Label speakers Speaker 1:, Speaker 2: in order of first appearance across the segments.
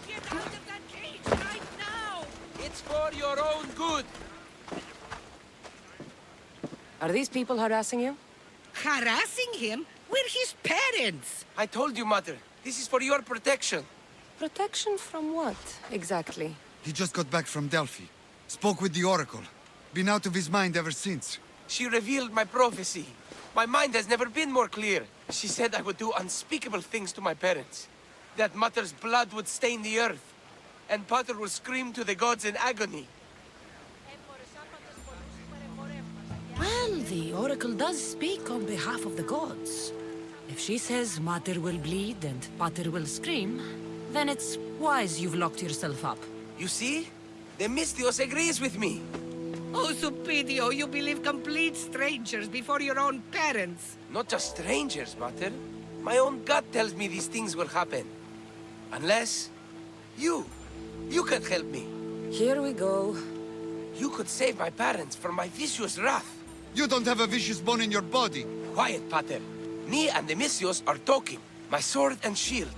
Speaker 1: Get out of that cage right now! It's for your own good!
Speaker 2: Are these people harassing you?
Speaker 3: Harassing him? We're his parents!
Speaker 1: I told you, Mother. This is for your protection.
Speaker 2: Protection from what, exactly?
Speaker 4: He just got back from Delphi. Spoke with the Oracle. Been out of his mind ever since.
Speaker 1: She revealed my prophecy. My mind has never been more clear. She said I would do unspeakable things to my parents. That Mother's blood would stain the earth. And Pater will scream to the gods in agony.
Speaker 3: Well, the Oracle does speak on behalf of the gods. If she says Mater will bleed and Pater will scream, then it's wise you've locked yourself up.
Speaker 1: You see? The Mystios agrees with me.
Speaker 3: Oh, Supidio, you believe complete strangers before your own parents.
Speaker 1: Not just strangers, Mater. My own gut tells me these things will happen. Unless... you can help me.
Speaker 2: Here we go.
Speaker 1: You could save my parents from my vicious wrath.
Speaker 4: You don't have a vicious bone in your body.
Speaker 1: Quiet, Pater. Me and the Mystios are talking. My sword and shield.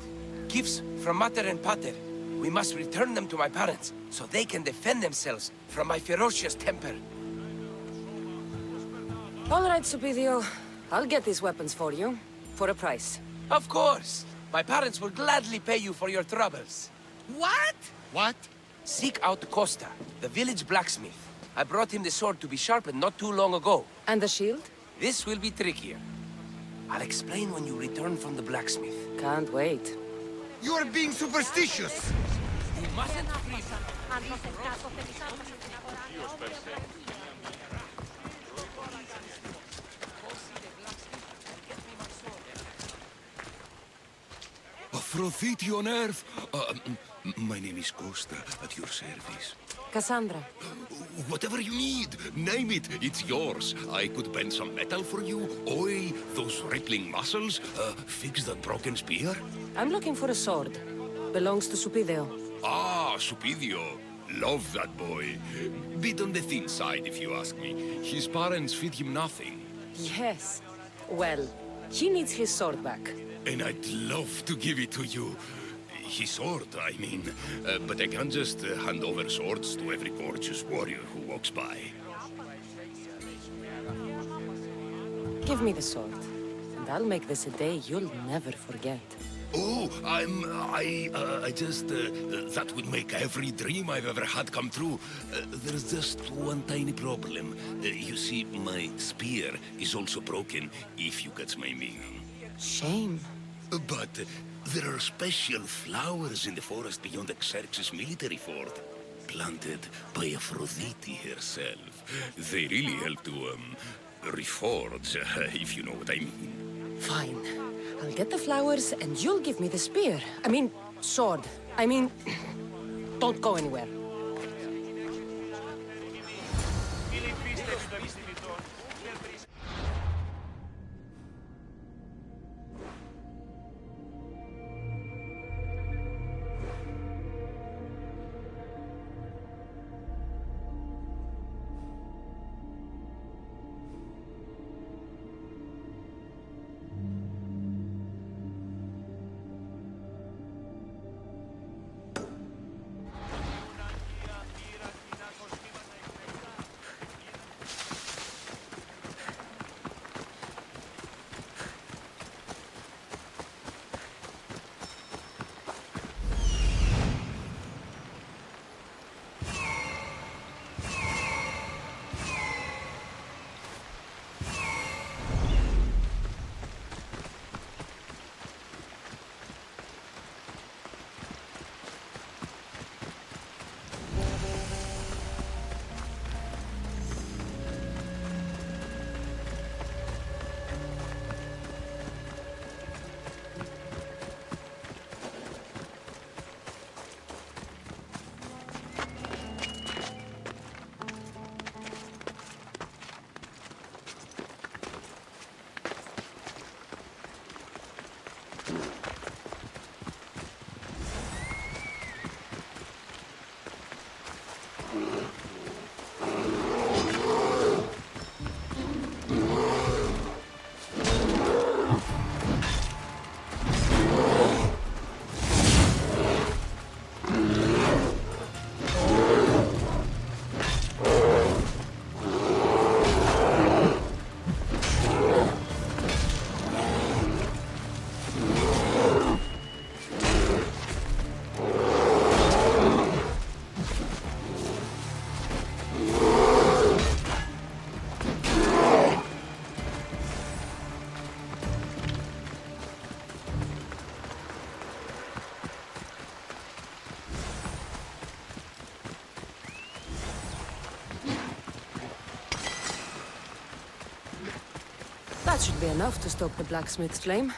Speaker 1: Gifts from Mater and Pater. We must return them to my parents, so they can defend themselves from my ferocious temper.
Speaker 2: All right, Supidio. I'll get these weapons for you. For a price.
Speaker 1: Of course! My parents will gladly pay you for your troubles.
Speaker 3: What?
Speaker 4: What?
Speaker 1: Seek out Costa, the village blacksmith. I brought him the sword to be sharpened not too long ago.
Speaker 2: And the shield?
Speaker 1: This will be trickier. I'll explain when you return from the blacksmith.
Speaker 2: Can't wait.
Speaker 4: You are being superstitious!
Speaker 1: You mustn't freeze.
Speaker 5: Aphrodite on Earth. My name is Costa, at your service.
Speaker 2: Cassandra.
Speaker 5: Whatever you need, name it, it's yours. I could bend some metal for you, oil those rippling muscles, fix that broken spear.
Speaker 2: I'm looking for a sword. Belongs to Supidio.
Speaker 5: Ah, Supidio. Love that boy. Bit on the thin side, if you ask me. His parents feed him nothing.
Speaker 2: Yes. Well, he needs his sword back.
Speaker 5: And I'd love to give it to you. His sword, I mean. But I can't just hand over swords to every gorgeous warrior who walks by.
Speaker 2: Give me the sword, and I'll make this a day you'll never forget.
Speaker 5: Oh, I just, that would make every dream I've ever had come true. There's just one tiny problem. You see, my spear is also broken, if you catch my meaning.
Speaker 2: Shame.
Speaker 5: But there are special flowers in the forest beyond Xerxes' military fort, planted by Aphrodite herself. They really help to, reforge, if you know what I mean.
Speaker 2: Fine. I'll get the flowers, and you'll give me the spear. I mean, sword. I mean, don't go anywhere. That should be enough to stoke the blacksmith's flame.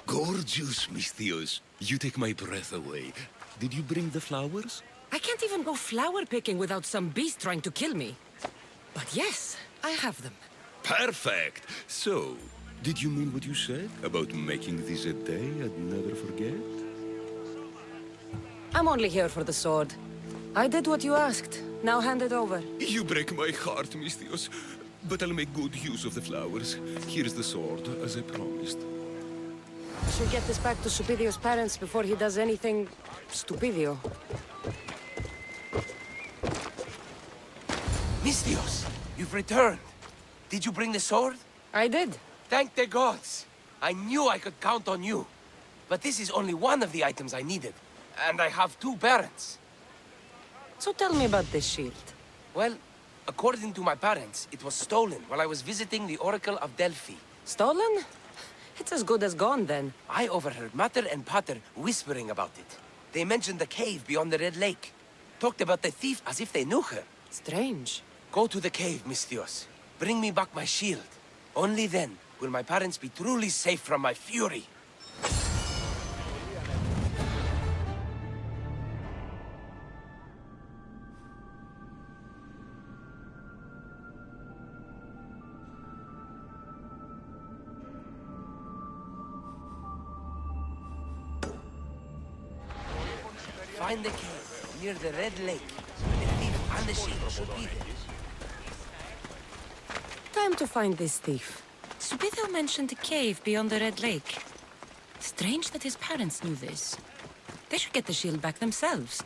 Speaker 5: Gorgeous, Misthios. You take my breath away. Did you bring the flowers?
Speaker 2: I can't even go flower picking without some beast trying to kill me. But yes, I have them.
Speaker 5: Perfect! So, did you mean what you said about making this a day I'd never forget?
Speaker 2: I'm only here for the sword. I did what you asked. Now hand it over.
Speaker 5: You break my heart, Misthios. But I'll make good use of the flowers. Here's the sword, as I promised.
Speaker 2: Should get this back to Supidio's parents before he does anything... stupidio.
Speaker 1: Misthios, you've returned. Did you bring the sword?
Speaker 2: I did.
Speaker 1: Thank the gods. I knew I could count on you. But this is only one of the items I needed. And I have two parents.
Speaker 2: So tell me about this shield.
Speaker 1: Well, according to my parents, it was stolen while I was visiting the Oracle of Delphi.
Speaker 2: Stolen? It's as good as gone, then.
Speaker 1: I overheard Mater and Pater whispering about it. They mentioned the cave beyond the Red Lake. Talked about the thief as if they knew her.
Speaker 2: Strange.
Speaker 1: Go to the cave, Misthios. Bring me back my shield. Only then will my parents be truly safe from my fury. Find the cave near the Red Lake. The thief and the shield should be there.
Speaker 2: Time to find this thief.
Speaker 3: Subido mentioned a cave beyond the Red Lake. Strange that his parents knew this. They should get the shield back themselves.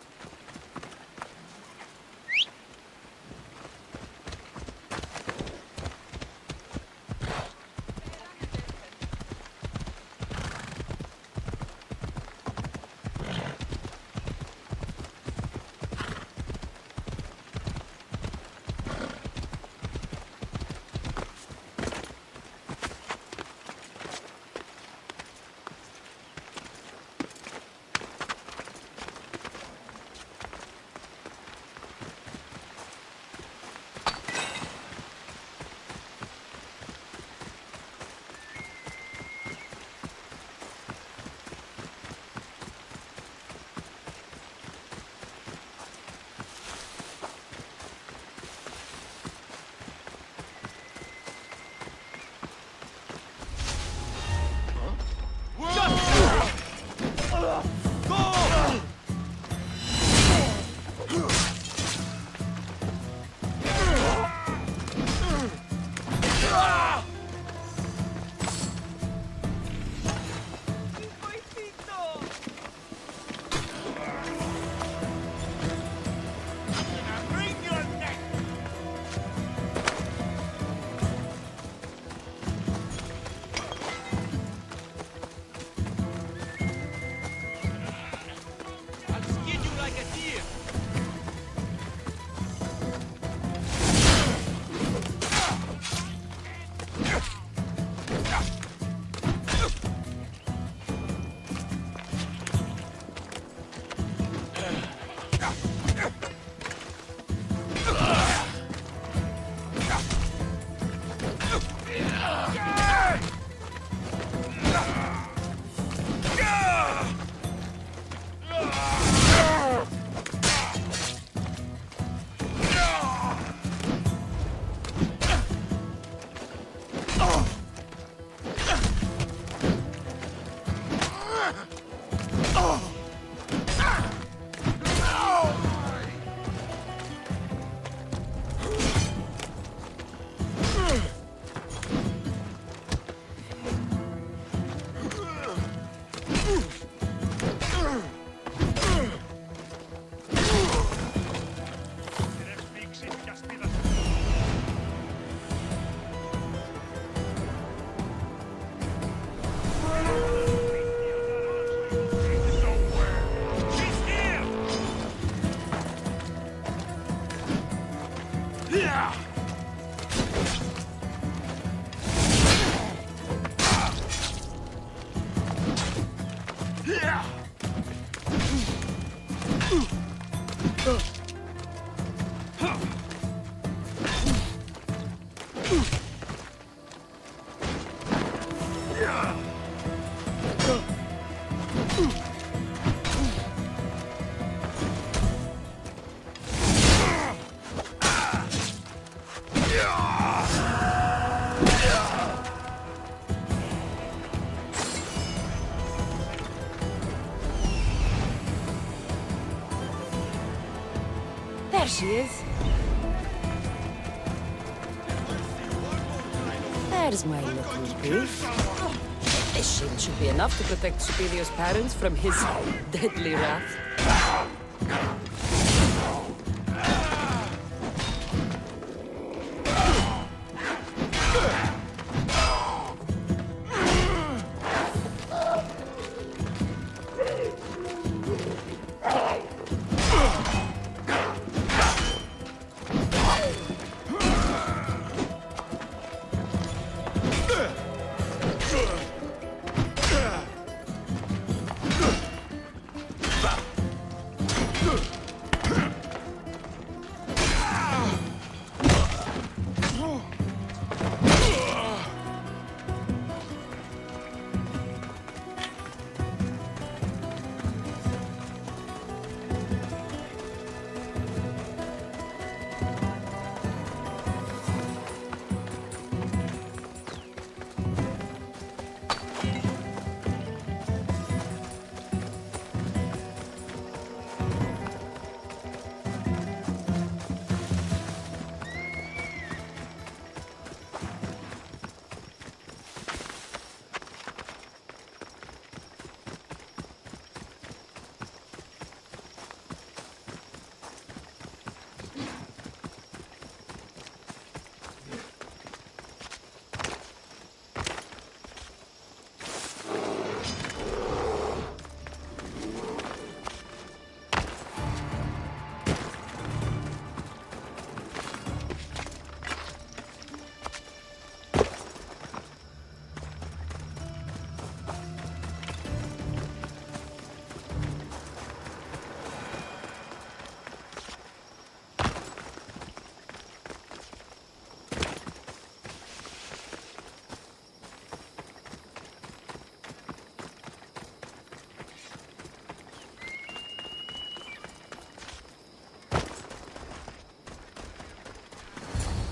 Speaker 2: she is. There's my little proof. This shield should be enough to protect Superior's parents from his deadly wrath.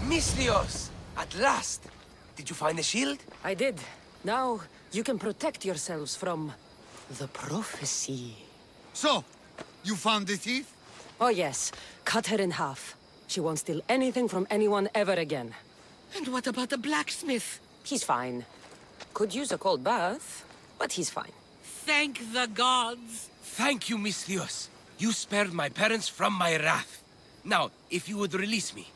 Speaker 1: Misthios! At last! Did you find the shield?
Speaker 2: I did. Now, you can protect yourselves from the prophecy.
Speaker 4: So, you found the thief?
Speaker 2: Oh yes, cut her in half. She won't steal anything from anyone ever again.
Speaker 3: And what about the blacksmith?
Speaker 2: He's fine. Could use a cold bath, but he's fine.
Speaker 3: Thank the gods!
Speaker 1: Thank you, Misthios. You spared my parents from my wrath. Now, if you would release me.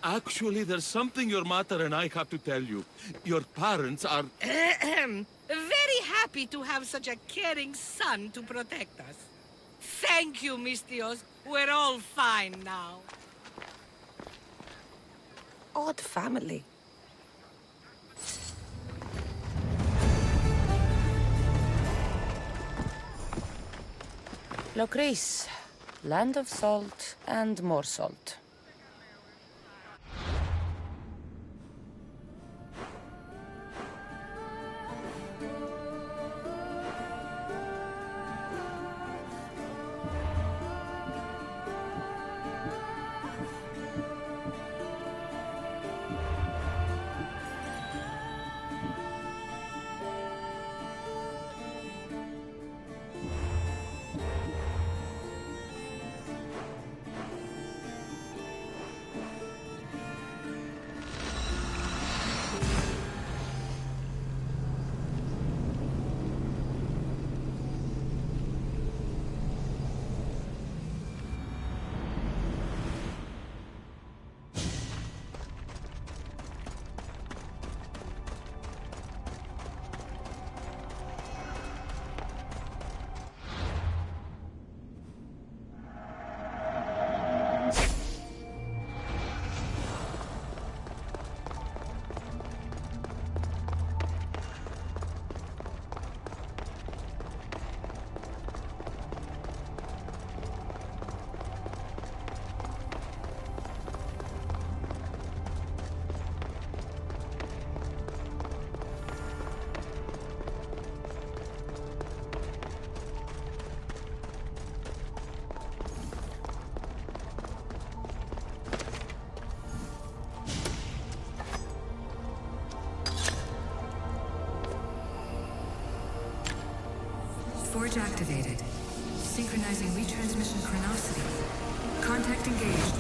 Speaker 6: Actually, there's something your mother and I have to tell you. Your parents are...
Speaker 3: Very happy to have such a caring son to protect us. Thank you, Misthios. We're all fine now.
Speaker 2: Odd family. Locris, land of salt and more salt.
Speaker 7: Forge activated. Synchronizing retransmission chronicity.
Speaker 3: Contact engaged.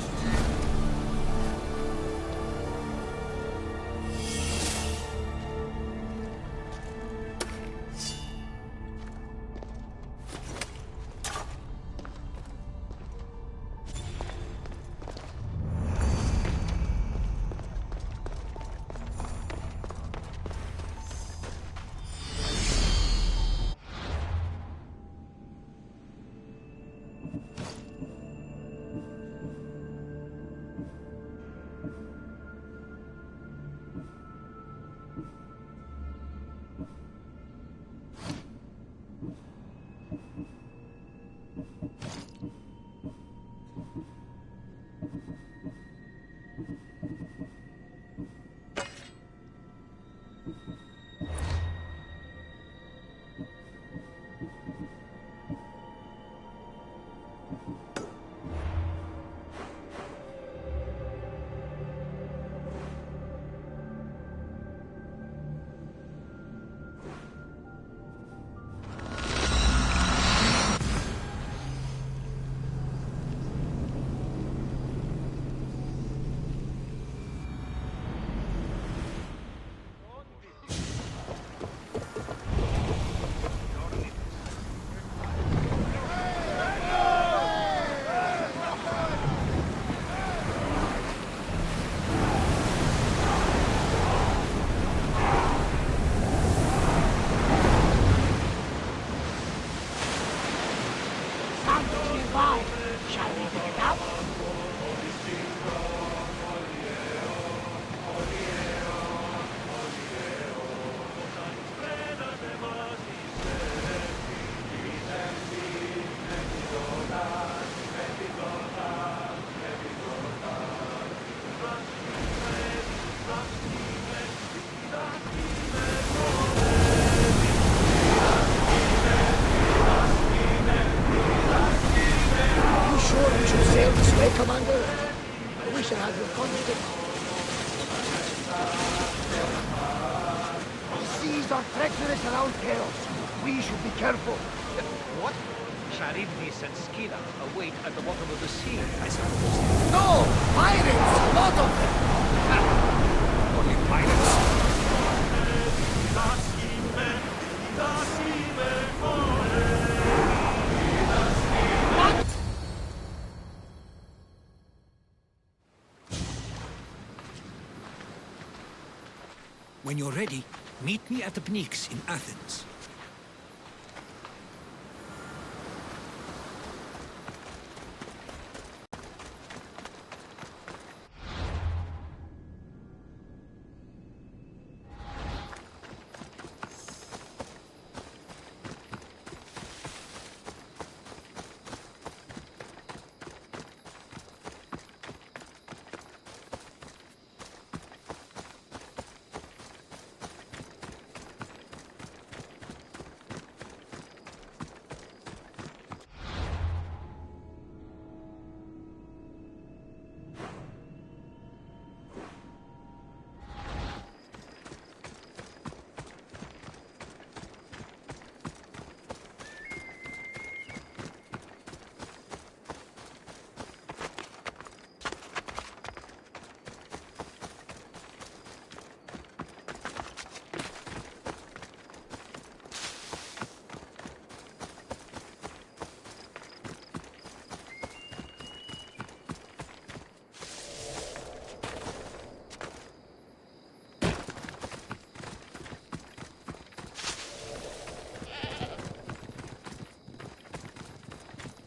Speaker 7: Commander, we shall have your constant. The seas are treacherous around chaos. We should be careful.
Speaker 8: What? Charybdis and Scylla await at the bottom of the sea, I suppose.
Speaker 7: No! Pirates! A lot of them!
Speaker 8: Only pirates?
Speaker 9: When you're ready, meet me at the Pnyx in Athens.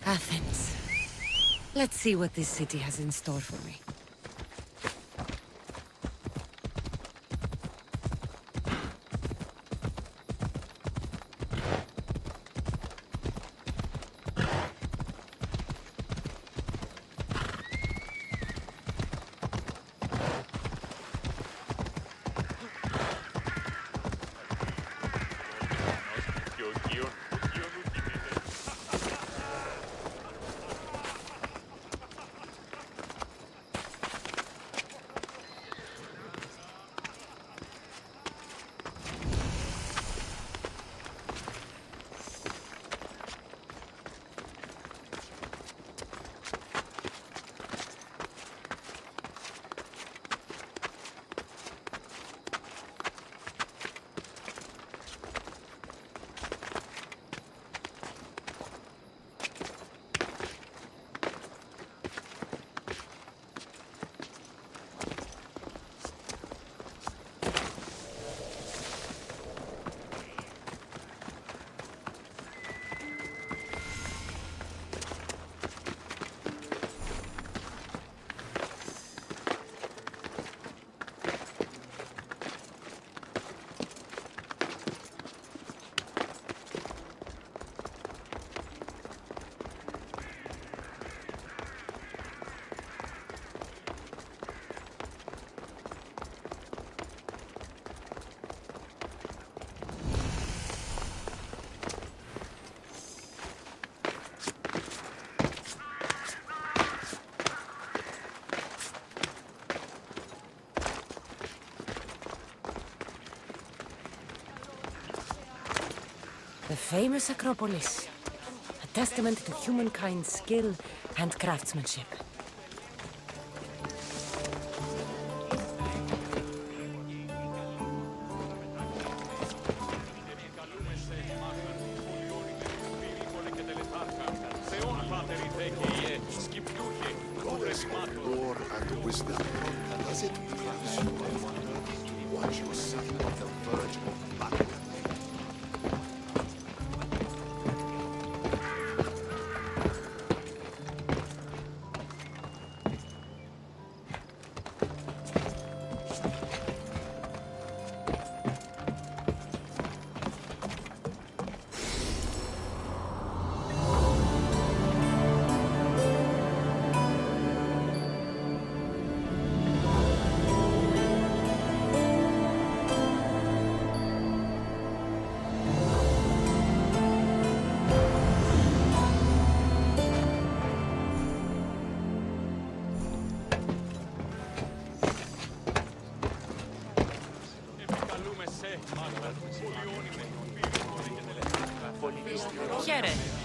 Speaker 3: Athens. Let's see what this city has in store for me.
Speaker 2: The famous Acropolis. A testament to humankind's skill and craftsmanship.
Speaker 10: Lore and wisdom. Does it please you, I wonder, to watch your city on the verge of battle?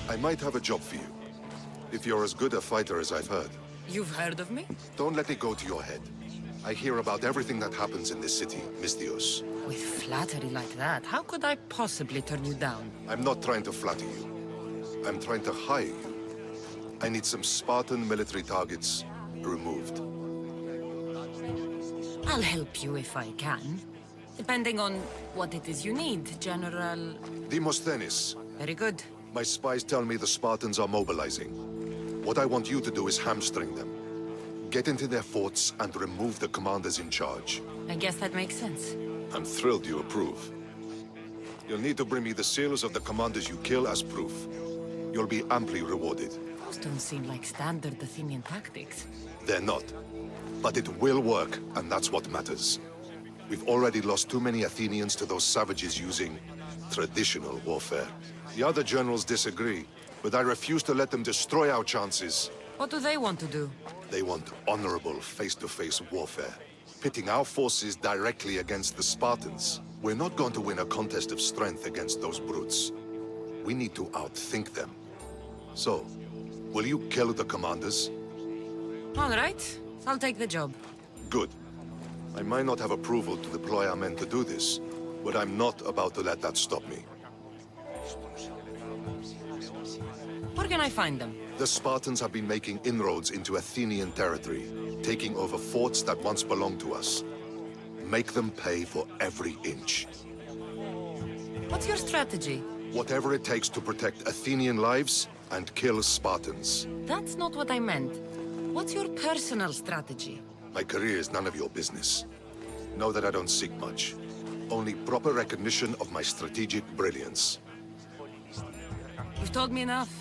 Speaker 10: I might have a job for you. If you're as good a fighter as I've heard.
Speaker 2: You've heard of me?
Speaker 10: Don't let it go to your head. I hear about everything that happens in this city, Misthios.
Speaker 2: With flattery like that, how could I possibly turn you down?
Speaker 10: I'm not trying to flatter you. I'm trying to hire you. I need some Spartan military targets removed.
Speaker 2: I'll help you if I can. Depending on what it is you need, General...
Speaker 10: Demosthenes.
Speaker 2: Very good.
Speaker 10: My spies tell me the Spartans are mobilizing. What I want you to do is hamstring them. Get into their forts and remove the commanders in charge.
Speaker 2: I guess that makes sense.
Speaker 10: I'm thrilled you approve. You'll need to bring me the seals of the commanders you kill as proof. You'll be amply rewarded.
Speaker 2: Those don't seem like standard Athenian tactics.
Speaker 10: They're not. But it will work, and that's what matters. We've already lost too many Athenians to those savages using traditional warfare. The other generals disagree, but I refuse to let them destroy our chances.
Speaker 2: What do they want to do?
Speaker 10: They want honorable face-to-face warfare, pitting our forces directly against the Spartans. We're not going to win a contest of strength against those brutes. We need to outthink them. So, will you kill the commanders?
Speaker 2: All right. I'll take the job.
Speaker 10: Good. I might not have approval to deploy our men to do this, but I'm not about to let that stop me.
Speaker 2: Where can I find them?
Speaker 10: The Spartans have been making inroads into Athenian territory, taking over forts that once belonged to us. Make them pay for every inch.
Speaker 2: What's your strategy?
Speaker 10: Whatever it takes to protect Athenian lives and kill Spartans.
Speaker 2: That's not what I meant. What's your personal strategy?
Speaker 10: My career is none of your business. Know that I don't seek much. Only proper recognition of my strategic brilliance.
Speaker 2: You've told me enough.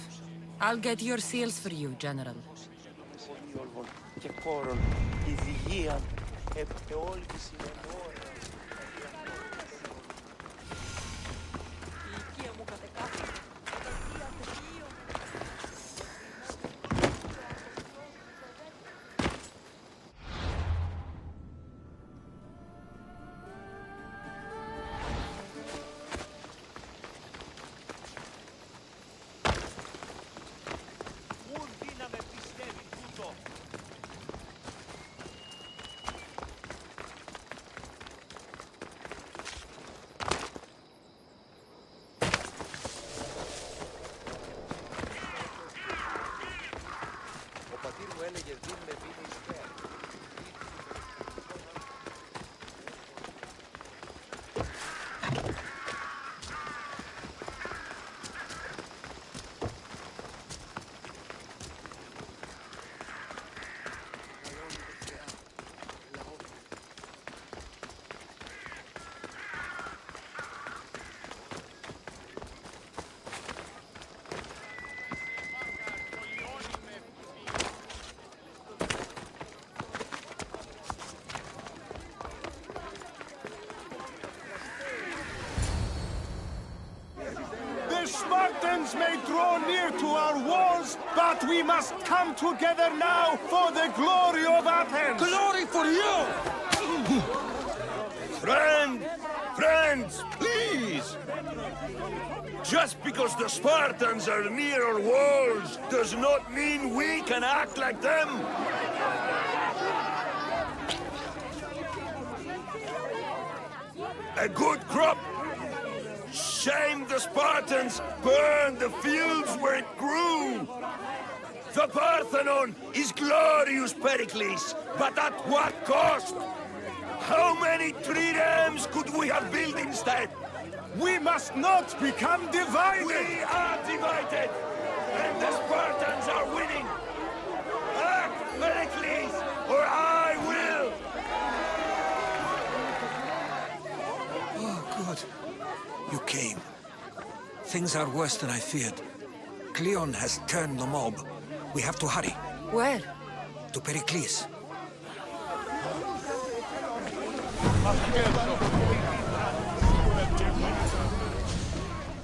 Speaker 2: I'll get your seals for you, General.
Speaker 11: Spartans may draw near to our walls, but we must come together now for the glory of Athens!
Speaker 7: Glory for you!
Speaker 11: Friends, please! Pericles! Just because the Spartans are near our walls does not mean we can act like them! A good crop! Shame the Spartans burned the fields where it grew! The Parthenon is glorious, Pericles, but at what cost? How many triremes could we have built instead?
Speaker 7: We must not become divided!
Speaker 11: We are divided! And the Spartans are winning! Act, Pericles, or I will!
Speaker 9: Oh, good. You came. Things are worse than I feared. Cleon has turned the mob. We have to hurry.
Speaker 2: Where?
Speaker 9: To Pericles.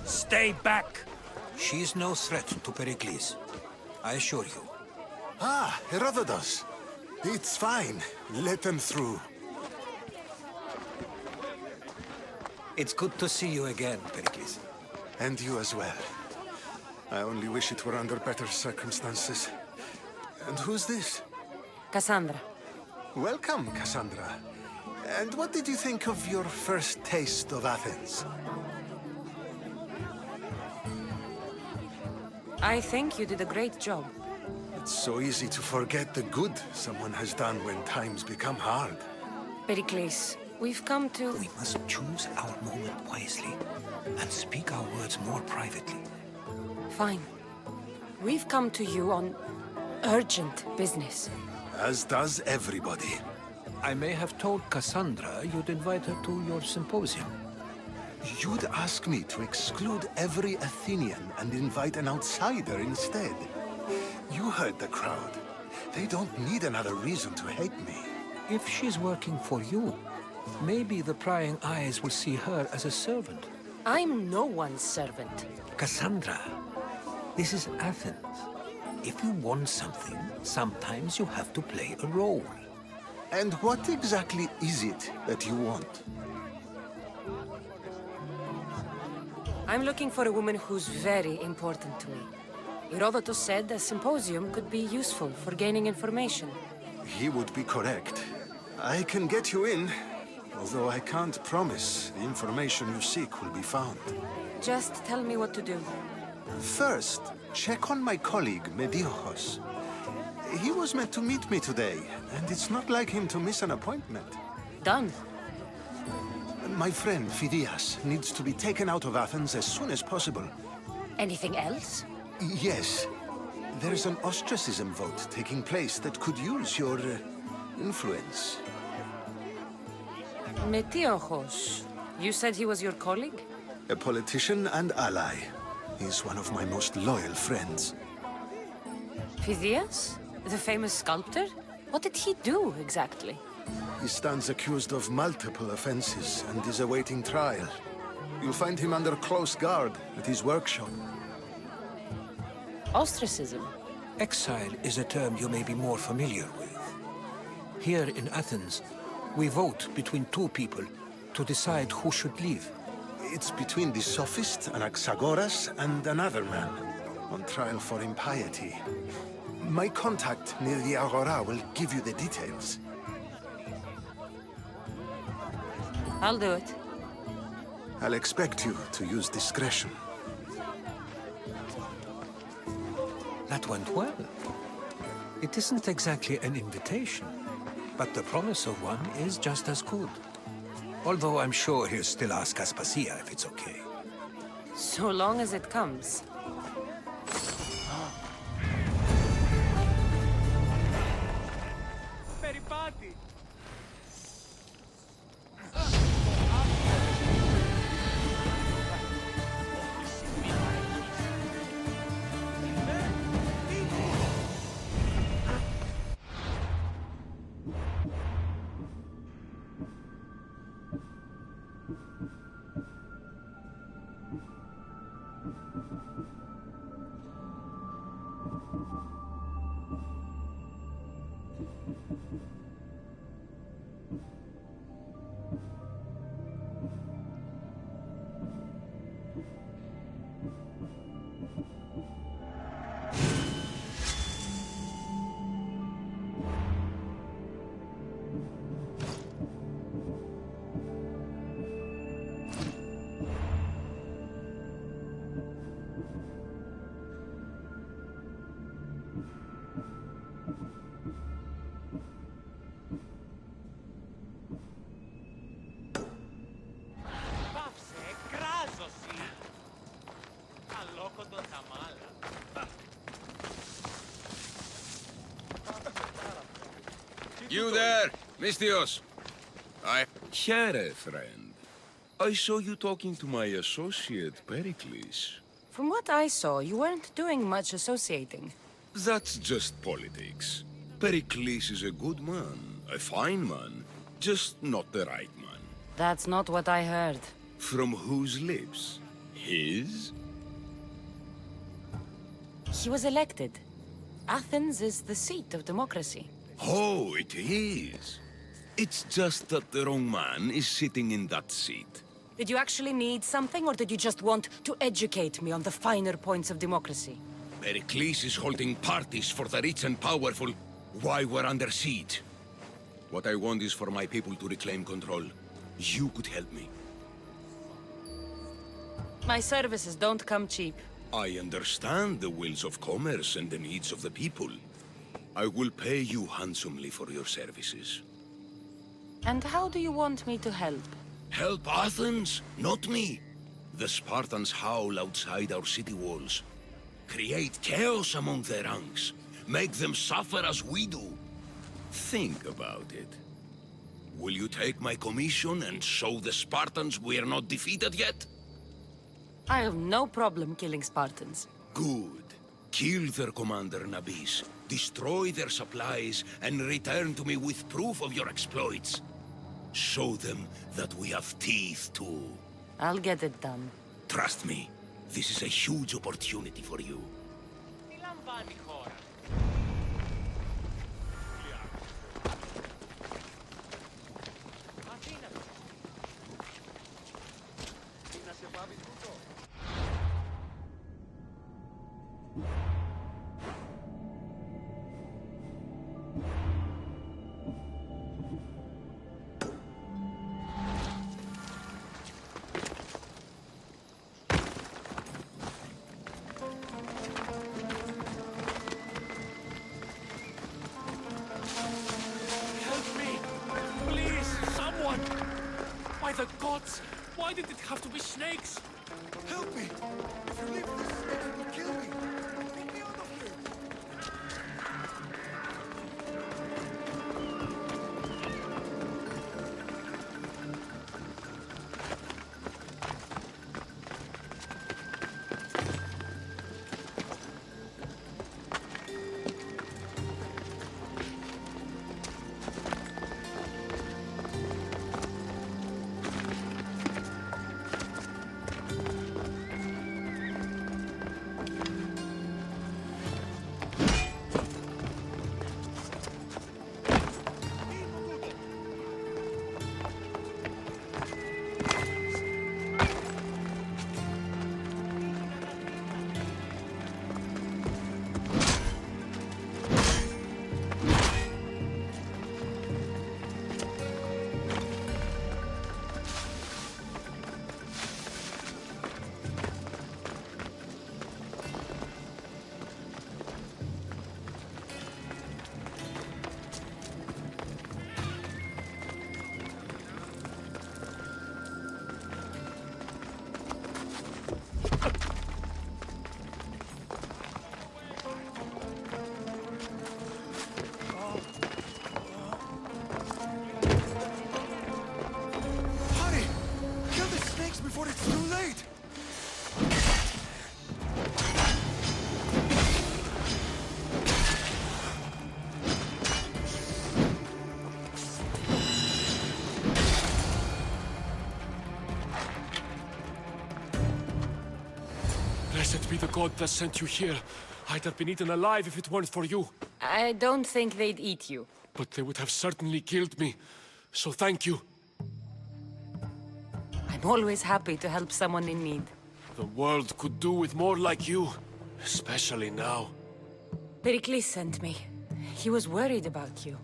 Speaker 9: Stay back! She's no threat to Pericles. I assure you.
Speaker 12: Ah, Herodotus. It's fine. Let them through.
Speaker 9: It's good to see you again, Pericles.
Speaker 12: And you as well. I only wish it were under better circumstances. And who's this?
Speaker 2: Cassandra.
Speaker 12: Welcome, Cassandra. And what did you think of your first taste of Athens?
Speaker 2: I think you did a great job.
Speaker 12: It's so easy to forget the good someone has done when times become hard.
Speaker 2: Pericles, we've come to...
Speaker 9: We must choose our moment wisely and speak our words more privately.
Speaker 2: Fine. We've come to you on urgent business.
Speaker 12: As does everybody.
Speaker 9: I may have told Cassandra you'd invite her to your symposium.
Speaker 12: You'd ask me to exclude every Athenian and invite an outsider instead. You heard the crowd. They don't need another reason to hate me.
Speaker 9: If she's working for you, maybe the prying eyes will see her as a servant.
Speaker 2: I'm no one's servant.
Speaker 9: Cassandra, this is Athens. If you want something, sometimes you have to play a role.
Speaker 12: And what exactly is it that you want?
Speaker 2: I'm looking for a woman who's very important to me. Herodotus said a symposium could be useful for gaining information.
Speaker 12: He would be correct. I can get you in, although I can't promise the information you seek will be found.
Speaker 2: Just tell me what to do.
Speaker 12: First, check on my colleague, Mediochos. He was meant to meet me today, and it's not like him to miss an appointment.
Speaker 2: Done.
Speaker 12: My friend, Phidias, needs to be taken out of Athens as soon as possible.
Speaker 2: Anything else?
Speaker 12: Yes. There's an ostracism vote taking place that could use your influence.
Speaker 2: Metiochos. You said he was your colleague?
Speaker 12: A politician and ally. He's one of my most loyal friends.
Speaker 2: Phidias? The famous sculptor? What did he do, exactly?
Speaker 12: He stands accused of multiple offenses and is awaiting trial. You'll find him under close guard at his workshop.
Speaker 2: Ostracism?
Speaker 9: Exile is a term you may be more familiar with. Here in Athens, we vote between two people to decide who should leave.
Speaker 12: It's between the sophist Anaxagoras and another man, on trial for impiety. My contact near the Agora will give you the details.
Speaker 2: I'll do it.
Speaker 12: I'll expect you to use discretion.
Speaker 9: That went well. It isn't exactly an invitation, but the promise of one is just as good. Although I'm sure he'll still ask Aspasia if it's okay.
Speaker 2: So long as it comes.
Speaker 5: You there, Mistios. Here, friend. I saw you talking to my associate, Pericles.
Speaker 2: From what I saw, you weren't doing much associating.
Speaker 5: That's just politics. Pericles is a good man, a fine man, just not the right man.
Speaker 2: That's not what I heard.
Speaker 5: From whose lips? His?
Speaker 2: He was elected. Athens is the seat of democracy.
Speaker 5: Oh, it is. It's just that the wrong man is sitting in that seat.
Speaker 2: Did you actually need something, or did you just want to educate me on the finer points of democracy?
Speaker 5: Pericles is holding parties for the rich and powerful while we're under siege. What I want is for my people to reclaim control. You could help me.
Speaker 2: My services don't come cheap.
Speaker 5: I understand the wills of commerce and the needs of the people. I will pay you handsomely for your services.
Speaker 2: And how do you want me to help?
Speaker 5: Help Athens, not me. The Spartans howl outside our city walls. Create chaos among their ranks. Make them suffer as we do. Think about it. Will you take my commission and show the Spartans we are not defeated yet?
Speaker 2: I have no problem killing Spartans.
Speaker 5: Good. Kill their commander Nabis, destroy their supplies, and return to me with proof of your exploits. Show them that we have teeth too.
Speaker 2: I'll get it done.
Speaker 5: Trust me, this is a huge opportunity for you.
Speaker 13: The gods! Why did it have to be snakes?
Speaker 4: Help me! If you leave this, snakes will kill me! Get me out of here! Before it's too late!
Speaker 13: Blessed be the god that sent you here. I'd have been eaten alive if it weren't for you.
Speaker 2: I don't think they'd eat you.
Speaker 13: But they would have certainly killed me. So thank you.
Speaker 2: I'm always happy to help someone in need.
Speaker 13: The world could do with more like you, especially now.
Speaker 2: Pericles sent me. He was worried about you.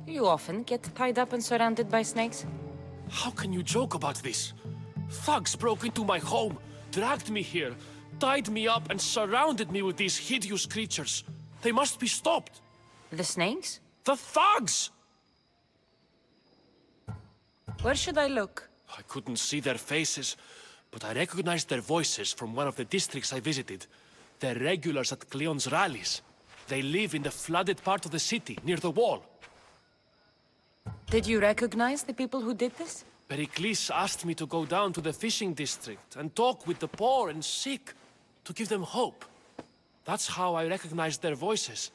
Speaker 2: You often get tied up and surrounded by snakes?
Speaker 13: How can you joke about this? Thugs broke into my home, dragged me here, tied me up and surrounded me with these hideous creatures. They must be stopped.
Speaker 2: The snakes?
Speaker 13: The thugs!
Speaker 2: Where should I look?
Speaker 13: I couldn't see their faces, but I recognized their voices from one of the districts I visited. They're regulars at Cleon's rallies. They live in the flooded part of the city, near the wall.
Speaker 2: Did you recognize the people who did this?
Speaker 13: Pericles asked me to go down to the fishing district and talk with the poor and sick, to give them hope. That's how I recognized their voices.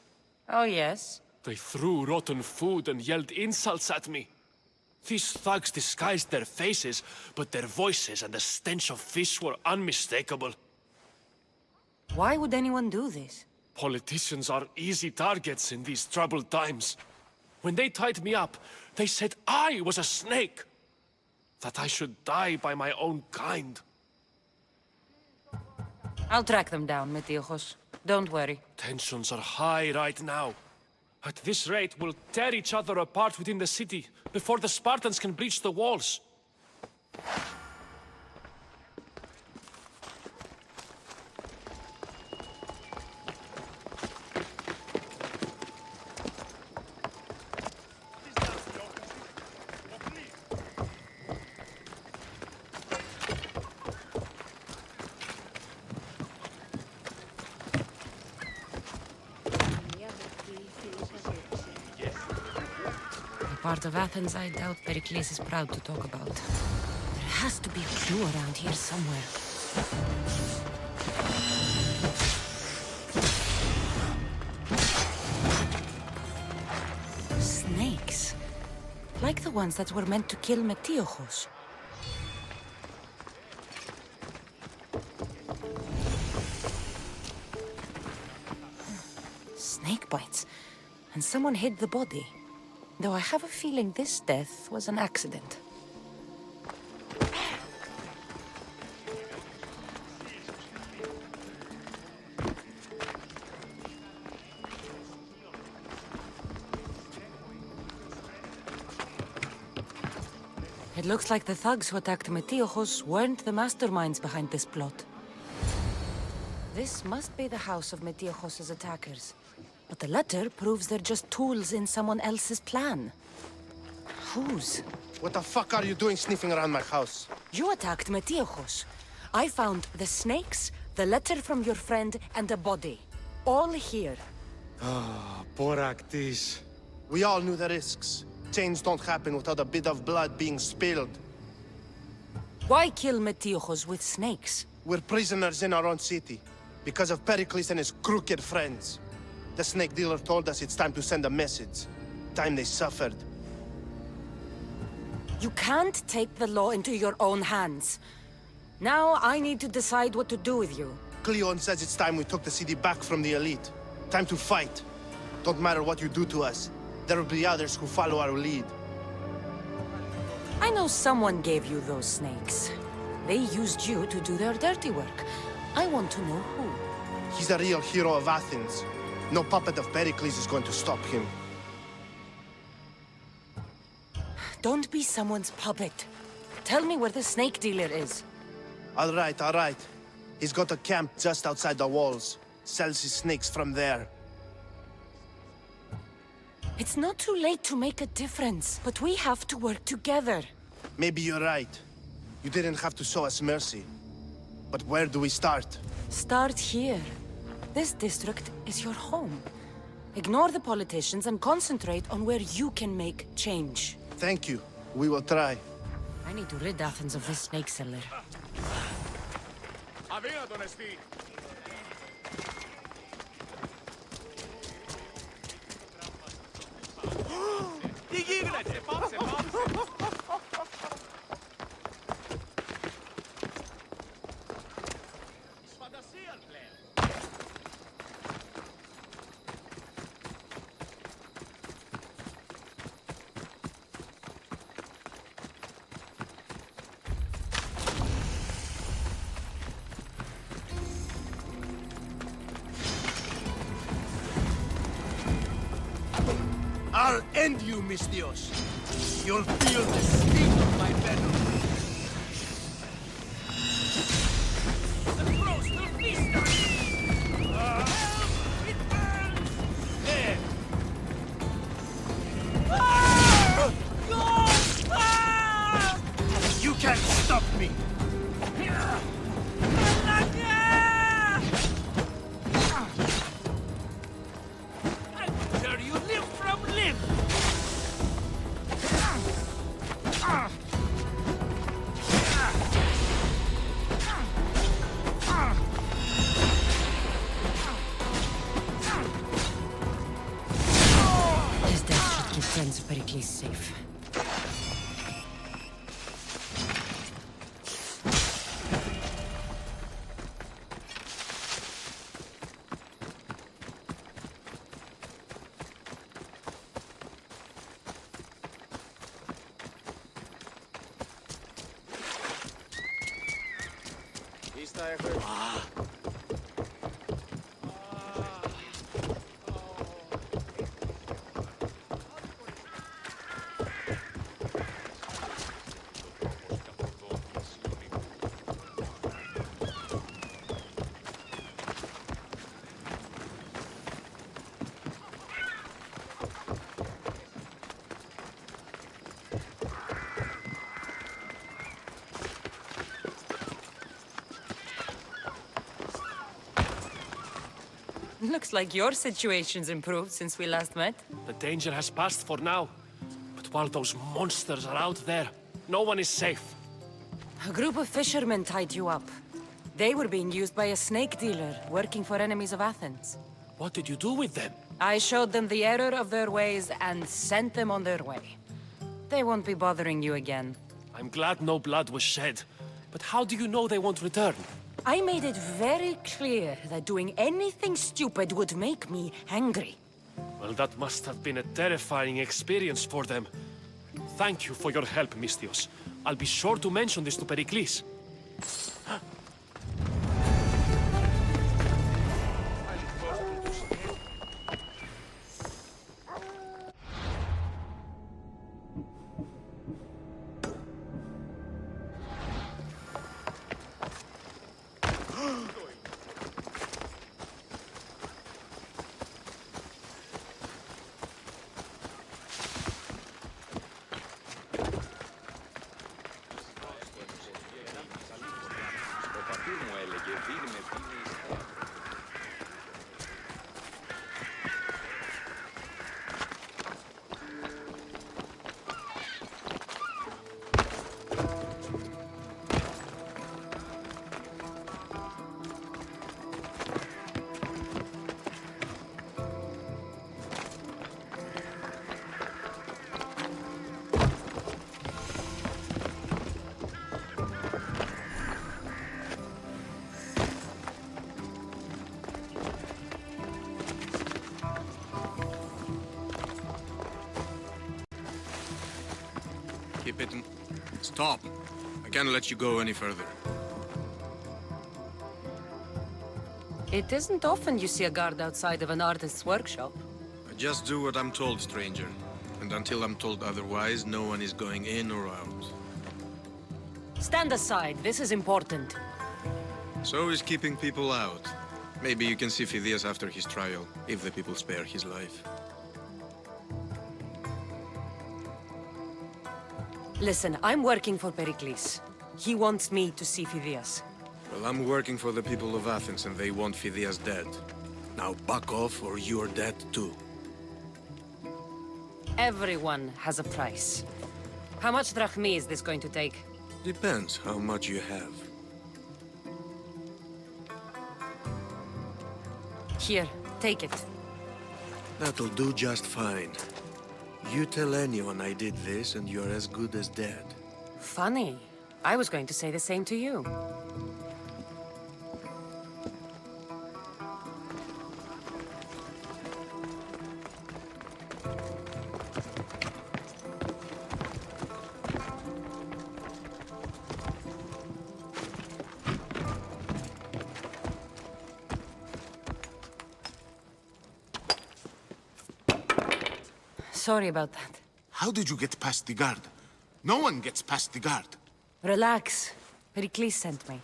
Speaker 2: Oh, yes?
Speaker 13: They threw rotten food and yelled insults at me. These thugs disguised their faces, but their voices and the stench of fish were unmistakable.
Speaker 2: Why would anyone do this?
Speaker 13: Politicians are easy targets in these troubled times. When they tied me up, they said I was a snake. That I should die by my own kind.
Speaker 2: I'll track them down, Metiojos. Don't worry.
Speaker 13: Tensions are high right now. At this rate, we'll tear each other apart within the city, before the Spartans can breach the walls.
Speaker 3: Part of Athens I doubt Pericles is proud to talk about. There has to be a clue around here somewhere. Snakes. Like the ones that were meant to kill Metiojos. Snake bites. And someone hid the body. Though I have a feeling this death was an accident. It looks like the thugs who attacked Metiojos weren't the masterminds behind this plot. This must be the house of Metiojos' attackers. But the letter proves they're just tools in someone else's plan. Whose?
Speaker 7: What the fuck are you doing sniffing around my house?
Speaker 3: You attacked Metiojos. I found the snakes, the letter from your friend, and a body. All here.
Speaker 7: Ah, Boraktis. We all knew the risks. Change don't happen without a bit of blood being spilled.
Speaker 3: Why kill Metiojos with snakes?
Speaker 7: We're prisoners in our own city, because of Pericles and his crooked friends. The snake dealer told us it's time to send a message. Time they suffered.
Speaker 3: You can't take the law into your own hands. Now I need to decide what to do with you.
Speaker 7: Cleon says it's time we took the city back from the elite. Time to fight. Don't matter what you do to us. There will be others who follow our lead.
Speaker 3: I know someone gave you those snakes. They used you to do their dirty work. I want to know who.
Speaker 7: He's a real hero of Athens. No puppet of Pericles is going to stop him.
Speaker 3: Don't be someone's puppet. Tell me where the snake dealer is.
Speaker 7: All right. He's got a camp just outside the walls. Sells his snakes from there.
Speaker 3: It's not too late to make a difference, but we have to work together.
Speaker 7: Maybe you're right. You didn't have to show us mercy. But where do we start?
Speaker 3: Start here. This district is your home. Ignore the politicians and concentrate on where you can make change.
Speaker 7: Thank you. We will try.
Speaker 3: I need to rid Athens of this snake seller.
Speaker 1: Τι γίνεται! Πάψε!
Speaker 11: I'll end you, Mistios. You'll feel the sting of my venom. There. You can't stop me! I will tear you limb from limb!
Speaker 2: His death should keep friends of Pericles safe. Looks like your situation's improved since we last met.
Speaker 13: The danger has passed for now. But while those monsters are out there, no one is safe.
Speaker 2: A group of fishermen tied you up. They were being used by a snake dealer working for enemies of Athens.
Speaker 13: What did you do with them?
Speaker 2: I showed them the error of their ways and sent them on their way. They won't be bothering you again.
Speaker 13: I'm glad no blood was shed. But how do you know they won't return?
Speaker 2: I made it very clear that doing anything stupid would make me angry.
Speaker 13: Well, that must have been a terrifying experience for them. Thank you for your help, Mistios. I'll be sure to mention this to Pericles.
Speaker 14: Keep it... Stop! I can't let you go any further.
Speaker 2: It isn't often you see a guard outside of an artist's workshop.
Speaker 14: I just do what I'm told, stranger. And until I'm told otherwise, no one is going in or out.
Speaker 2: Stand aside, this is important.
Speaker 14: So is keeping people out. Maybe you can see Phidias after his trial, if the people spare his life.
Speaker 2: Listen, I'm working for Pericles. He wants me to see Phidias.
Speaker 14: Well, I'm working for the people of Athens, and they want Phidias dead. Now back off, or you're dead too.
Speaker 2: Everyone has a price. How much drachmi is this going to take?
Speaker 14: Depends how much you have.
Speaker 2: Here, take it.
Speaker 14: That'll do just fine. You tell anyone I did this, and you're as good as dead.
Speaker 2: Funny. I was going to say the same to you. Sorry about that.
Speaker 15: How did you get past the guard? No one gets past the guard.
Speaker 2: Relax. Pericles sent me.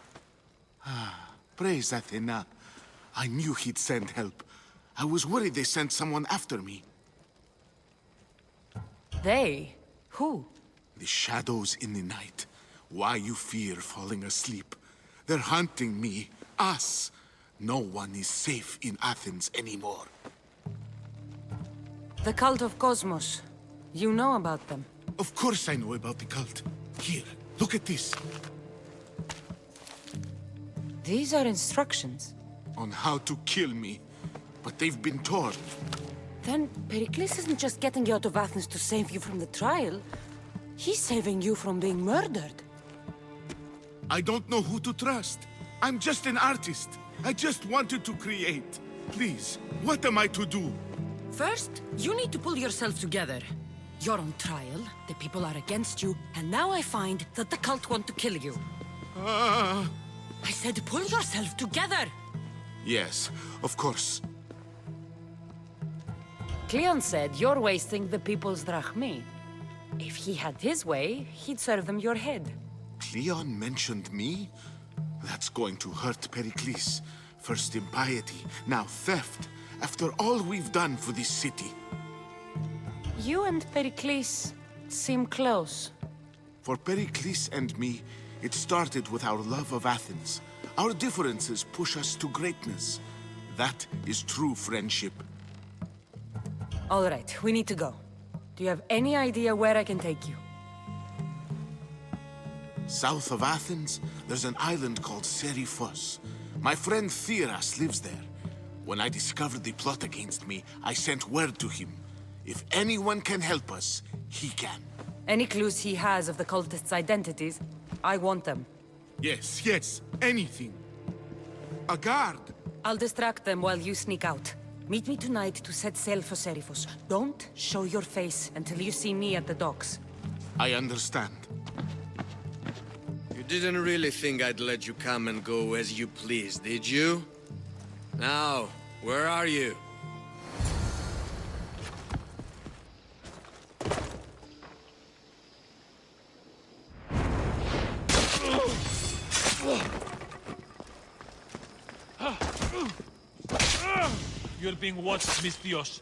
Speaker 15: Praise Athena. I knew he'd send help. I was worried they sent someone after me.
Speaker 2: They? Who?
Speaker 15: The shadows in the night. Why you fear falling asleep. They're hunting me. Us. No one is safe in Athens anymore.
Speaker 2: The cult of Cosmos. You know about them.
Speaker 15: Of course I know about the cult. Here, look at this.
Speaker 2: These are instructions.
Speaker 15: On how to kill me. But they've been torn.
Speaker 2: Then Pericles isn't just getting you out of Athens to save you from the trial. He's saving you from being murdered.
Speaker 15: I don't know who to trust. I'm just an artist. I just wanted to create. Please, what am I to do?
Speaker 3: First, you need to pull yourself together. You're on trial, the people are against you, and now I find that the cult want to kill you. I said pull yourself together!
Speaker 15: Yes, of course.
Speaker 2: Cleon said you're wasting the people's drachmi. If he had his way, he'd serve them your head.
Speaker 15: Cleon mentioned me? That's going to hurt Pericles. First impiety, now theft. After all we've done for this city.
Speaker 2: You and Pericles seem close.
Speaker 15: For Pericles and me, it started with our love of Athens. Our differences push us to greatness. That is true friendship.
Speaker 2: All right, we need to go. Do you have any idea where I can take you?
Speaker 15: South of Athens, there's an island called Seriphos. My friend Theras lives there. When I discovered the plot against me, I sent word to him. If anyone can help us, he can.
Speaker 2: Any clues he has of the cultists' identities, I want them.
Speaker 15: Yes, anything. A guard!
Speaker 2: I'll distract them while you sneak out. Meet me tonight to set sail for Seriphos. Don't show your face until you see me at the docks.
Speaker 15: I understand.
Speaker 16: You didn't really think I'd let you come and go as you please, did you? Now, where are you?
Speaker 13: You're being watched, Misthios.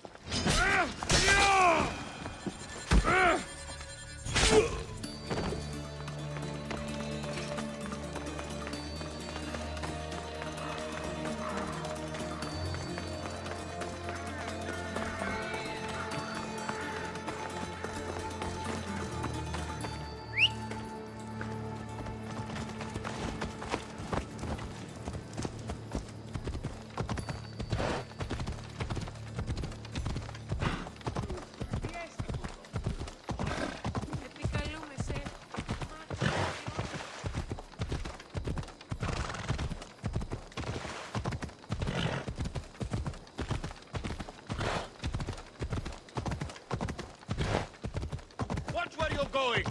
Speaker 11: Watch where you're going!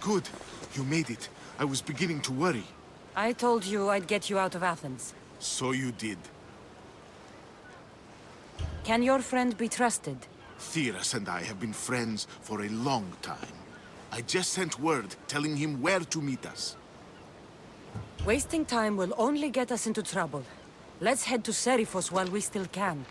Speaker 15: Good. You made it. I was beginning to worry.
Speaker 2: I told you I'd get you out of Athens.
Speaker 15: So you did.
Speaker 2: Can your friend be trusted?
Speaker 15: Theras and I have been friends for a long time. I just sent word telling him where to meet us.
Speaker 2: Wasting time will only get us into trouble. Let's head to Seriphos while we still can.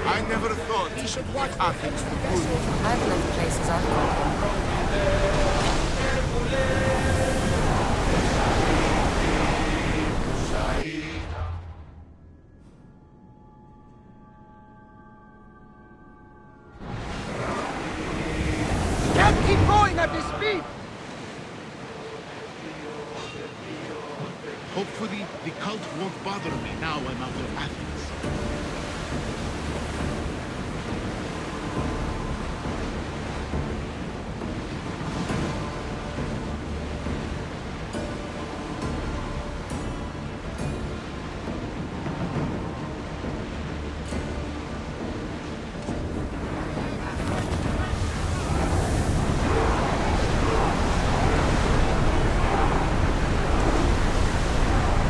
Speaker 15: I never thought you should watch Athens for good.
Speaker 2: I've left places I've gone.
Speaker 11: Can't keep going at this speed!
Speaker 15: Hopefully, the cult won't bother me now I'm out of Athens.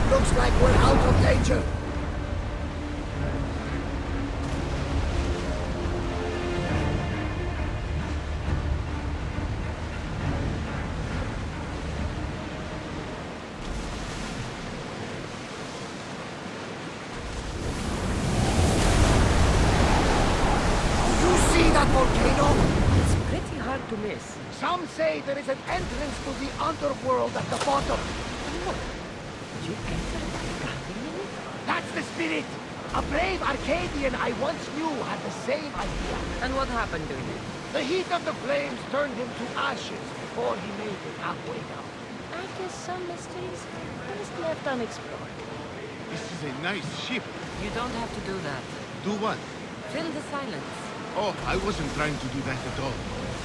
Speaker 11: Looks like we're out of danger. Do you see that volcano?
Speaker 2: It's pretty hard to miss.
Speaker 11: Some say there is an entrance to the underworld at the bottom.
Speaker 2: You entered the garden?
Speaker 11: That's the spirit! A brave Arcadian I once knew had the same idea.
Speaker 2: And what happened to him?
Speaker 11: The heat of the flames turned him to ashes before he made it halfway down.
Speaker 2: I guess some mysteries are just left unexplored.
Speaker 15: This is a nice ship.
Speaker 2: You don't have to do that.
Speaker 15: Do what?
Speaker 2: Fill the silence.
Speaker 15: Oh, I wasn't trying to do that at all.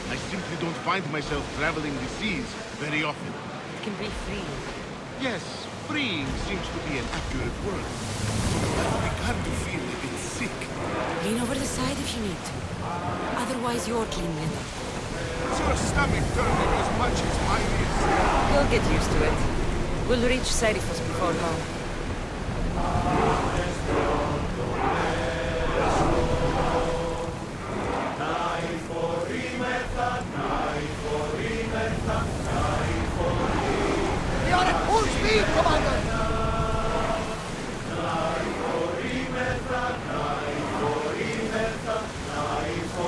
Speaker 15: I simply don't find myself traveling the seas very often.
Speaker 2: It can be freeing.
Speaker 15: Yes, freeing seems to be an accurate word. I've begun to feel a bit sick.
Speaker 3: Lean over the side if you need to. Otherwise, you're cleaning it up.
Speaker 15: Is your stomach turning as much as mine is?
Speaker 2: You'll get used to it. We'll reach Serifos before long.
Speaker 11: We are at full speed, Commander!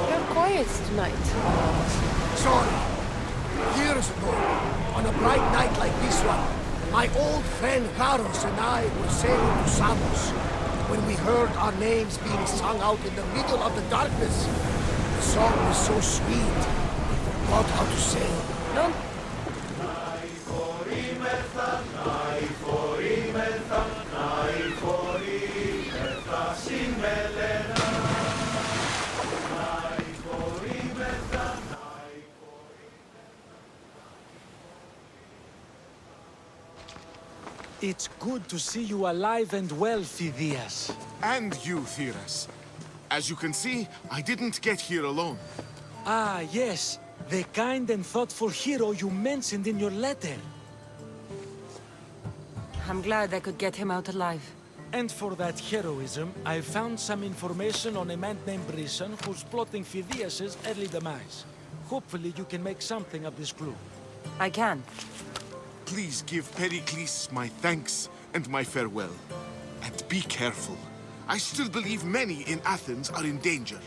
Speaker 2: You're quiet tonight.
Speaker 11: Sorry. Years ago, on a bright night like this one, my old friend Garos and I were sailing to Samos. When we heard our names being sung out in the middle of the darkness, the song was so sweet, we forgot how to sail.
Speaker 2: Don't
Speaker 17: It's good to see you alive and well, Phidias.
Speaker 15: And you, Theras. As you can see, I didn't get here alone.
Speaker 17: Ah, yes. The kind and thoughtful hero you mentioned in your letter.
Speaker 2: I'm glad I could get him out alive.
Speaker 17: And for that heroism, I found some information on a man named Brisson who's plotting Phidias' early demise. Hopefully you can make something of this clue.
Speaker 2: I can.
Speaker 15: Please give Pericles my thanks and my farewell. And be careful. I still believe many in Athens are in danger.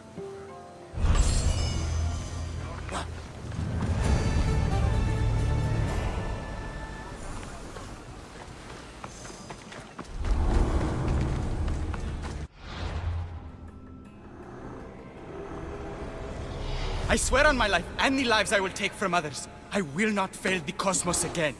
Speaker 18: I swear on my life and the lives I will take from others, I will not fail the cosmos again.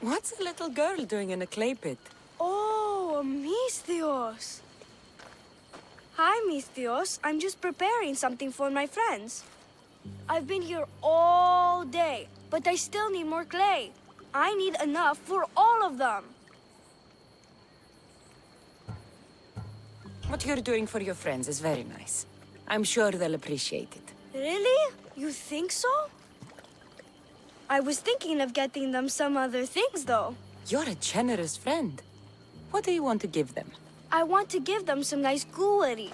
Speaker 2: What's a little girl doing in a clay pit?
Speaker 19: Oh, Misthios. Hi, Misthios. I'm just preparing something for my friends. I've been here all day, but I still need more clay. I need enough for all of them.
Speaker 2: What you're doing for your friends is very nice. I'm sure they'll appreciate it.
Speaker 19: Really? You think so? I was thinking of getting them some other things, though.
Speaker 2: You're a generous friend. What do you want to give them?
Speaker 19: I want to give them some nice jewelry.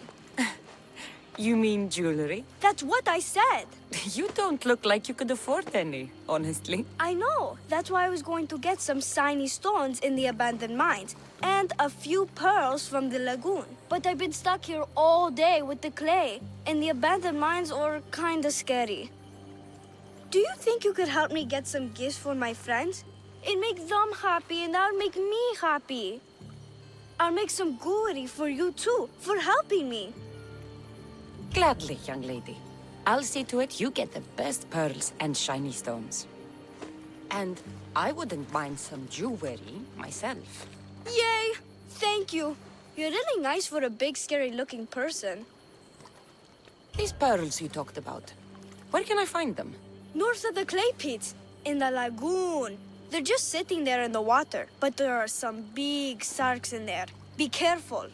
Speaker 2: You mean jewelry?
Speaker 19: That's what I said.
Speaker 2: You don't look like you could afford any, honestly.
Speaker 19: I know. That's why I was going to get some shiny stones in the abandoned mines and a few pearls from the lagoon. But I've been stuck here all day with the clay, and the abandoned mines are kinda scary. Do you think you could help me get some gifts for my friends? It makes them happy, and that'll make me happy. I'll make some jewelry for you too, for helping me.
Speaker 2: Gladly, young lady. I'll see to it you get the best pearls and shiny stones. And I wouldn't mind some jewelry myself.
Speaker 19: Yay! Thank you. You're really nice for a big, scary-looking person.
Speaker 2: These pearls you talked about, where can I find them?
Speaker 19: North of the clay pits, in the lagoon. They're just sitting there in the water, but there are some big sharks in there. Be careful.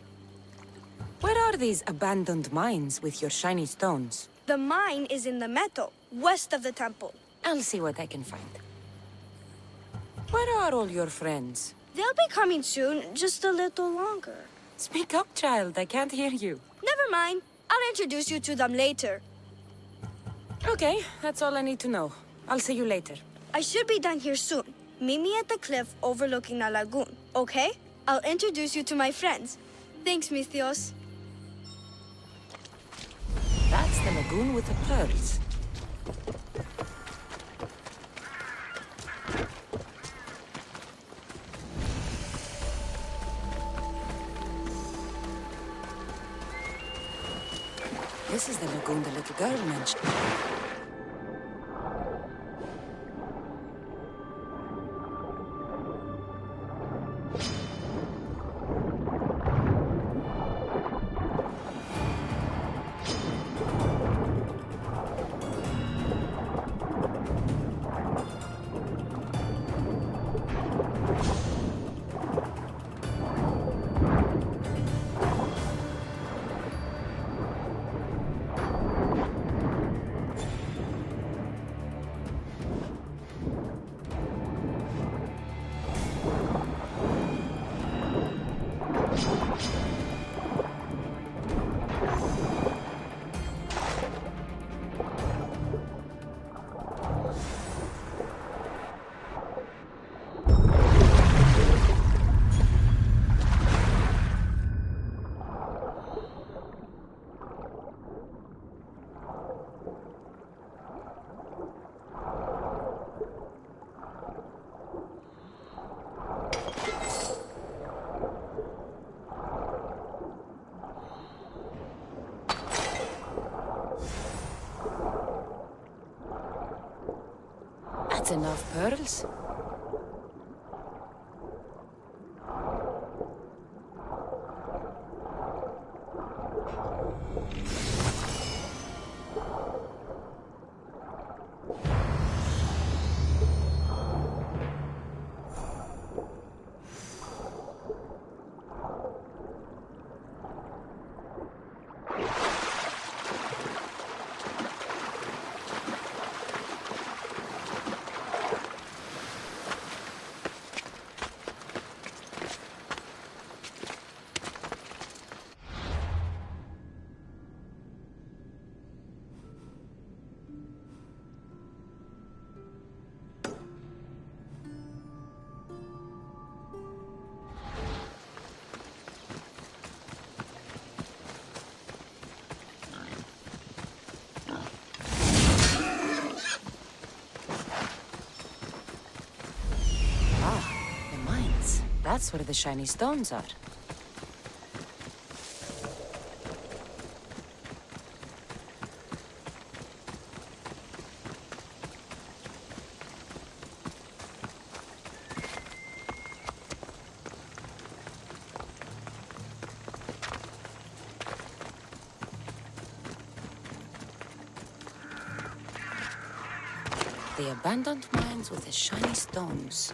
Speaker 2: Where are these abandoned mines with your shiny stones?
Speaker 19: The mine is in the meadow, west of the temple.
Speaker 2: I'll see what I can find. Where are all your friends?
Speaker 19: They'll be coming soon, just a little longer.
Speaker 2: Speak up, child. I can't hear you.
Speaker 19: Never mind. I'll introduce you to them later.
Speaker 2: Okay, that's all I need to know. I'll see you later.
Speaker 19: I should be done here soon. Meet me at the cliff overlooking the lagoon, okay? I'll introduce you to my friends. Thanks, Misthios.
Speaker 2: That's the lagoon with the pearls. This is the lagoon the little girl mentioned. That's enough pearls. That's where the shiny stones are. The abandoned mines with the shiny stones.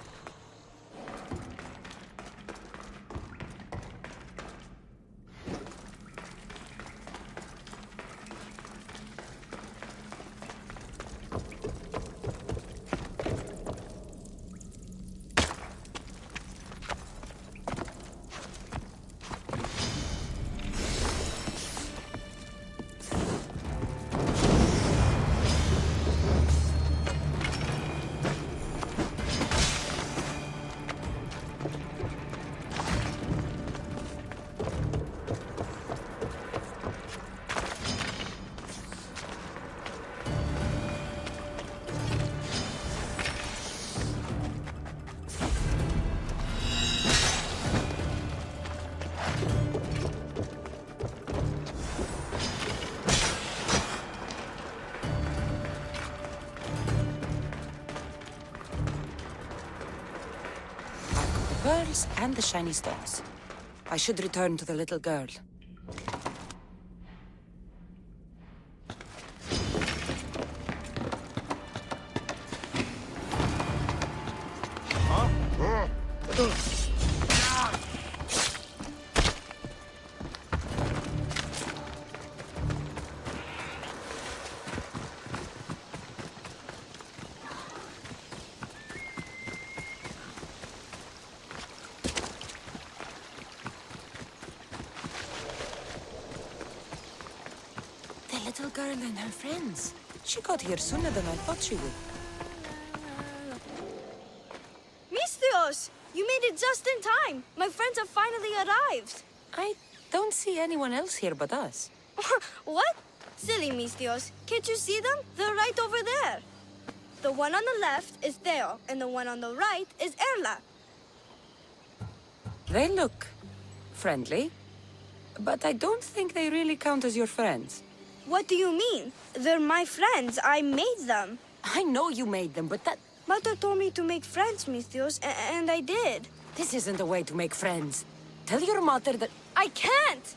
Speaker 2: Pearls and the shiny stones. I should return to the little girl. The little girl and her friends. She got here sooner than I thought she would.
Speaker 19: Misthios! You made it just in time! My friends have finally arrived!
Speaker 2: I don't see anyone else here but us.
Speaker 19: What? Silly Misthios. Can't you see them? They're right over there. The one on the left is Theo, and the one on the right is Erla.
Speaker 2: They look friendly, but I don't think they really count as your friends.
Speaker 19: What do you mean? They're my friends. I made them.
Speaker 2: I know you made them, but that...
Speaker 19: Mother told me to make friends, Misthios, and I did.
Speaker 2: This isn't the way to make friends. Tell your mother that...
Speaker 19: I can't!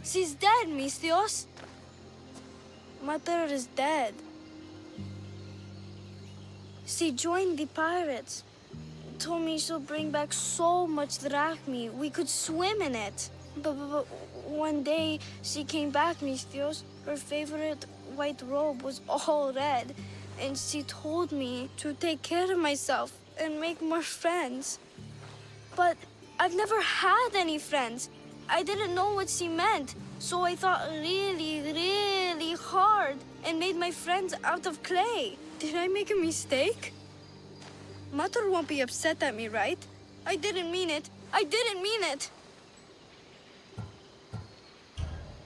Speaker 19: She's dead, Misthios. Mother is dead. She joined the pirates. Told me she'll bring back so much drachmi. We could swim in it. But one day, she came back, Misthios. Her favorite white robe was all red. And she told me to take care of myself and make more friends. But I've never had any friends. I didn't know what she meant. So I thought really, really hard and made my friends out of clay. Did I make a mistake? Mother won't be upset at me, right? I didn't mean it. I didn't mean it.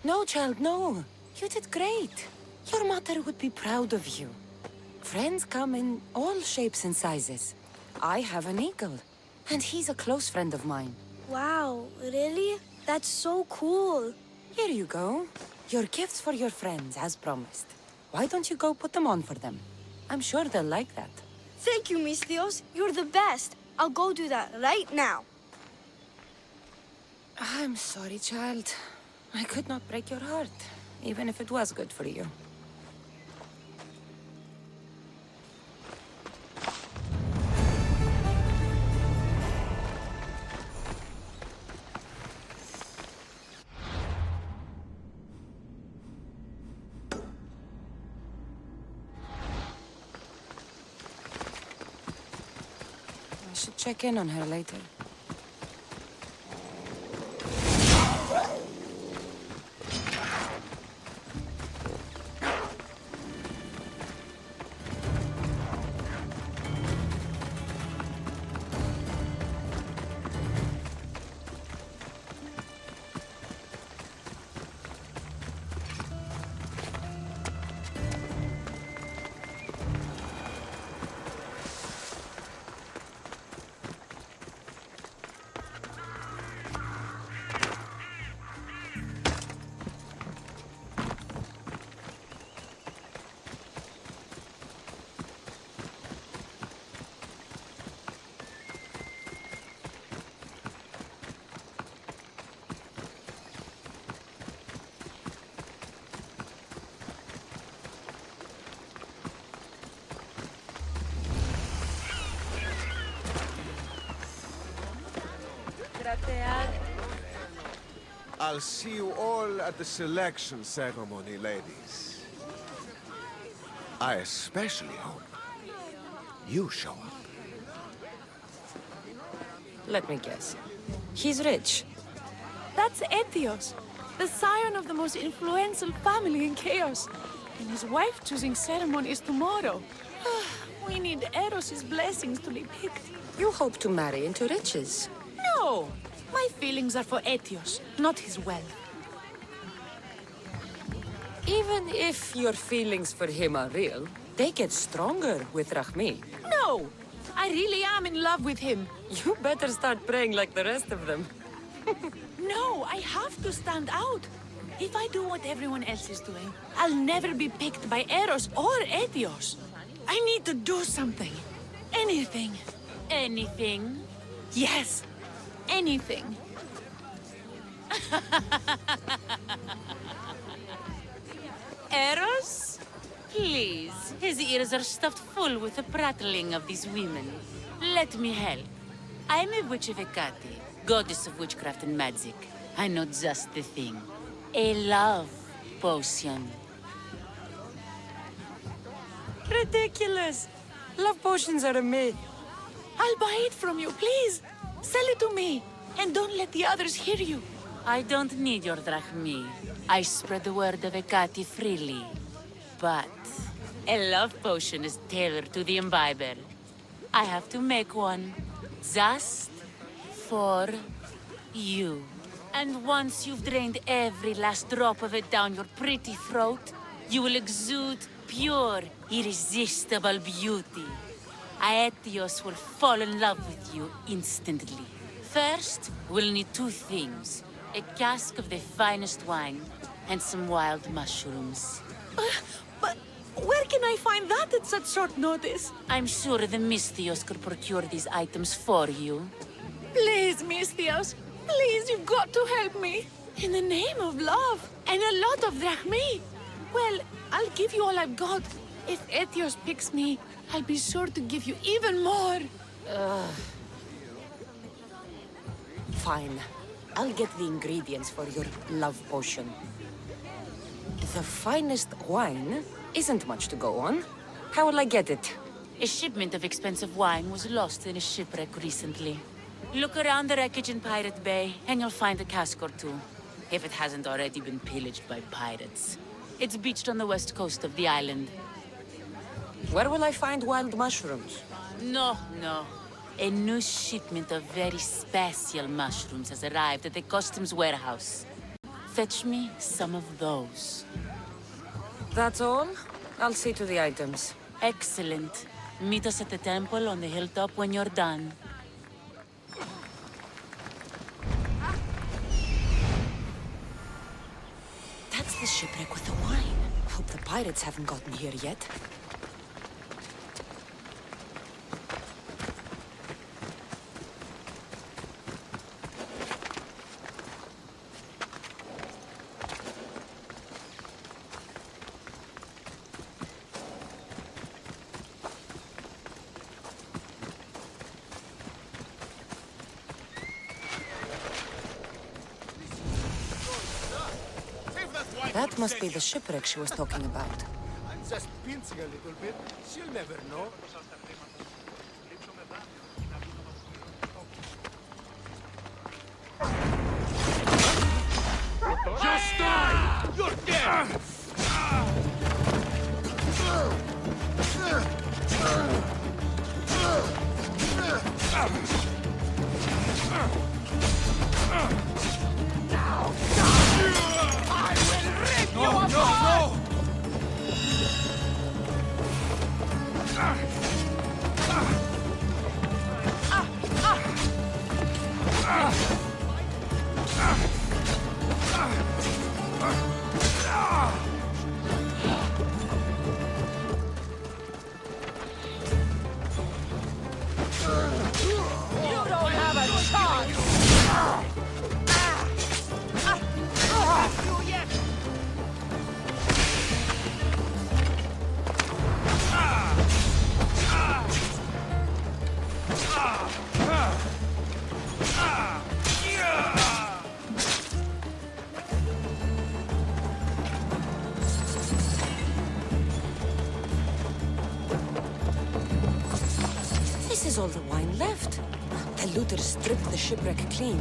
Speaker 2: No, child, no. You did great. Your mother would be proud of you. Friends come in all shapes and sizes. I have an eagle, and he's a close friend of mine.
Speaker 19: Wow, really? That's so cool.
Speaker 2: Here you go. Your gifts for your friends, as promised. Why don't you go put them on for them? I'm sure they'll like that.
Speaker 19: Thank you, Misthios. You're the best. I'll go do that right now.
Speaker 2: I'm sorry, child. I could not break your heart, even if it was good for you. I should check in on her later.
Speaker 20: I'll see you all at the selection ceremony, ladies. I especially hope you show up.
Speaker 2: Let me guess. He's rich.
Speaker 21: That's Etios, the scion of the most influential family in Chaos. And his wife-choosing ceremony is tomorrow. We need Eros' blessings to be picked.
Speaker 2: You hope to marry into riches.
Speaker 21: No! My feelings are for Etios, not his wealth.
Speaker 2: Even if your feelings for him are real, they get stronger with Rahmi.
Speaker 21: No! I really am in love with him.
Speaker 2: You better start praying like the rest of them.
Speaker 21: No, I have to stand out. If I do what everyone else is doing, I'll never be picked by Eros or Etios. I need to do something. Anything.
Speaker 3: Anything?
Speaker 21: Yes. Anything.
Speaker 3: Eros? Please, his ears are stuffed full with the prattling of these women. Let me help. I'm a witch of Hecate, goddess of witchcraft and magic. I know just the thing. A love potion.
Speaker 2: Ridiculous! Love potions are a myth.
Speaker 21: I'll buy it from you, please. Sell it to me, and don't let the others hear you.
Speaker 3: I don't need your drachmi. I spread the word of Hecate freely. But a love potion is tailored to the imbiber. I have to make one. Just for you. And once you've drained every last drop of it down your pretty throat, you will exude pure, irresistible beauty. Aetios will fall in love with you instantly. First, we'll need two things. A cask of the finest wine, and some wild mushrooms.
Speaker 21: But where can I find that at such short notice?
Speaker 3: I'm sure the Mystios could procure these items for you.
Speaker 21: Please, Mystios. Please, you've got to help me. In the name of love, and a lot of drachmi. Well, I'll give you all I've got. If Etios picks me, I'll be sure to give you even more.
Speaker 2: Fine. I'll get the ingredients for your love potion. The finest wine isn't much to go on. How will I get it?
Speaker 3: A shipment of expensive wine was lost in a shipwreck recently. Look around the wreckage in Pirate Bay, and you'll find a cask or two. If it hasn't already been pillaged by pirates. It's beached on the west coast of the island.
Speaker 2: Where will I find wild mushrooms?
Speaker 3: No. A new shipment of very special mushrooms has arrived at the customs warehouse. Fetch me some of those.
Speaker 2: That's all? I'll see to the items.
Speaker 3: Excellent. Meet us at the temple on the hilltop when you're done.
Speaker 2: That's the shipwreck with the wine. Hope the pirates haven't gotten here yet. That must be the shipwreck she was talking about.
Speaker 20: I'm just pinching a little bit. She'll never know.
Speaker 11: Just die! You're dead!
Speaker 2: is all the wine left. The looters stripped the shipwreck clean.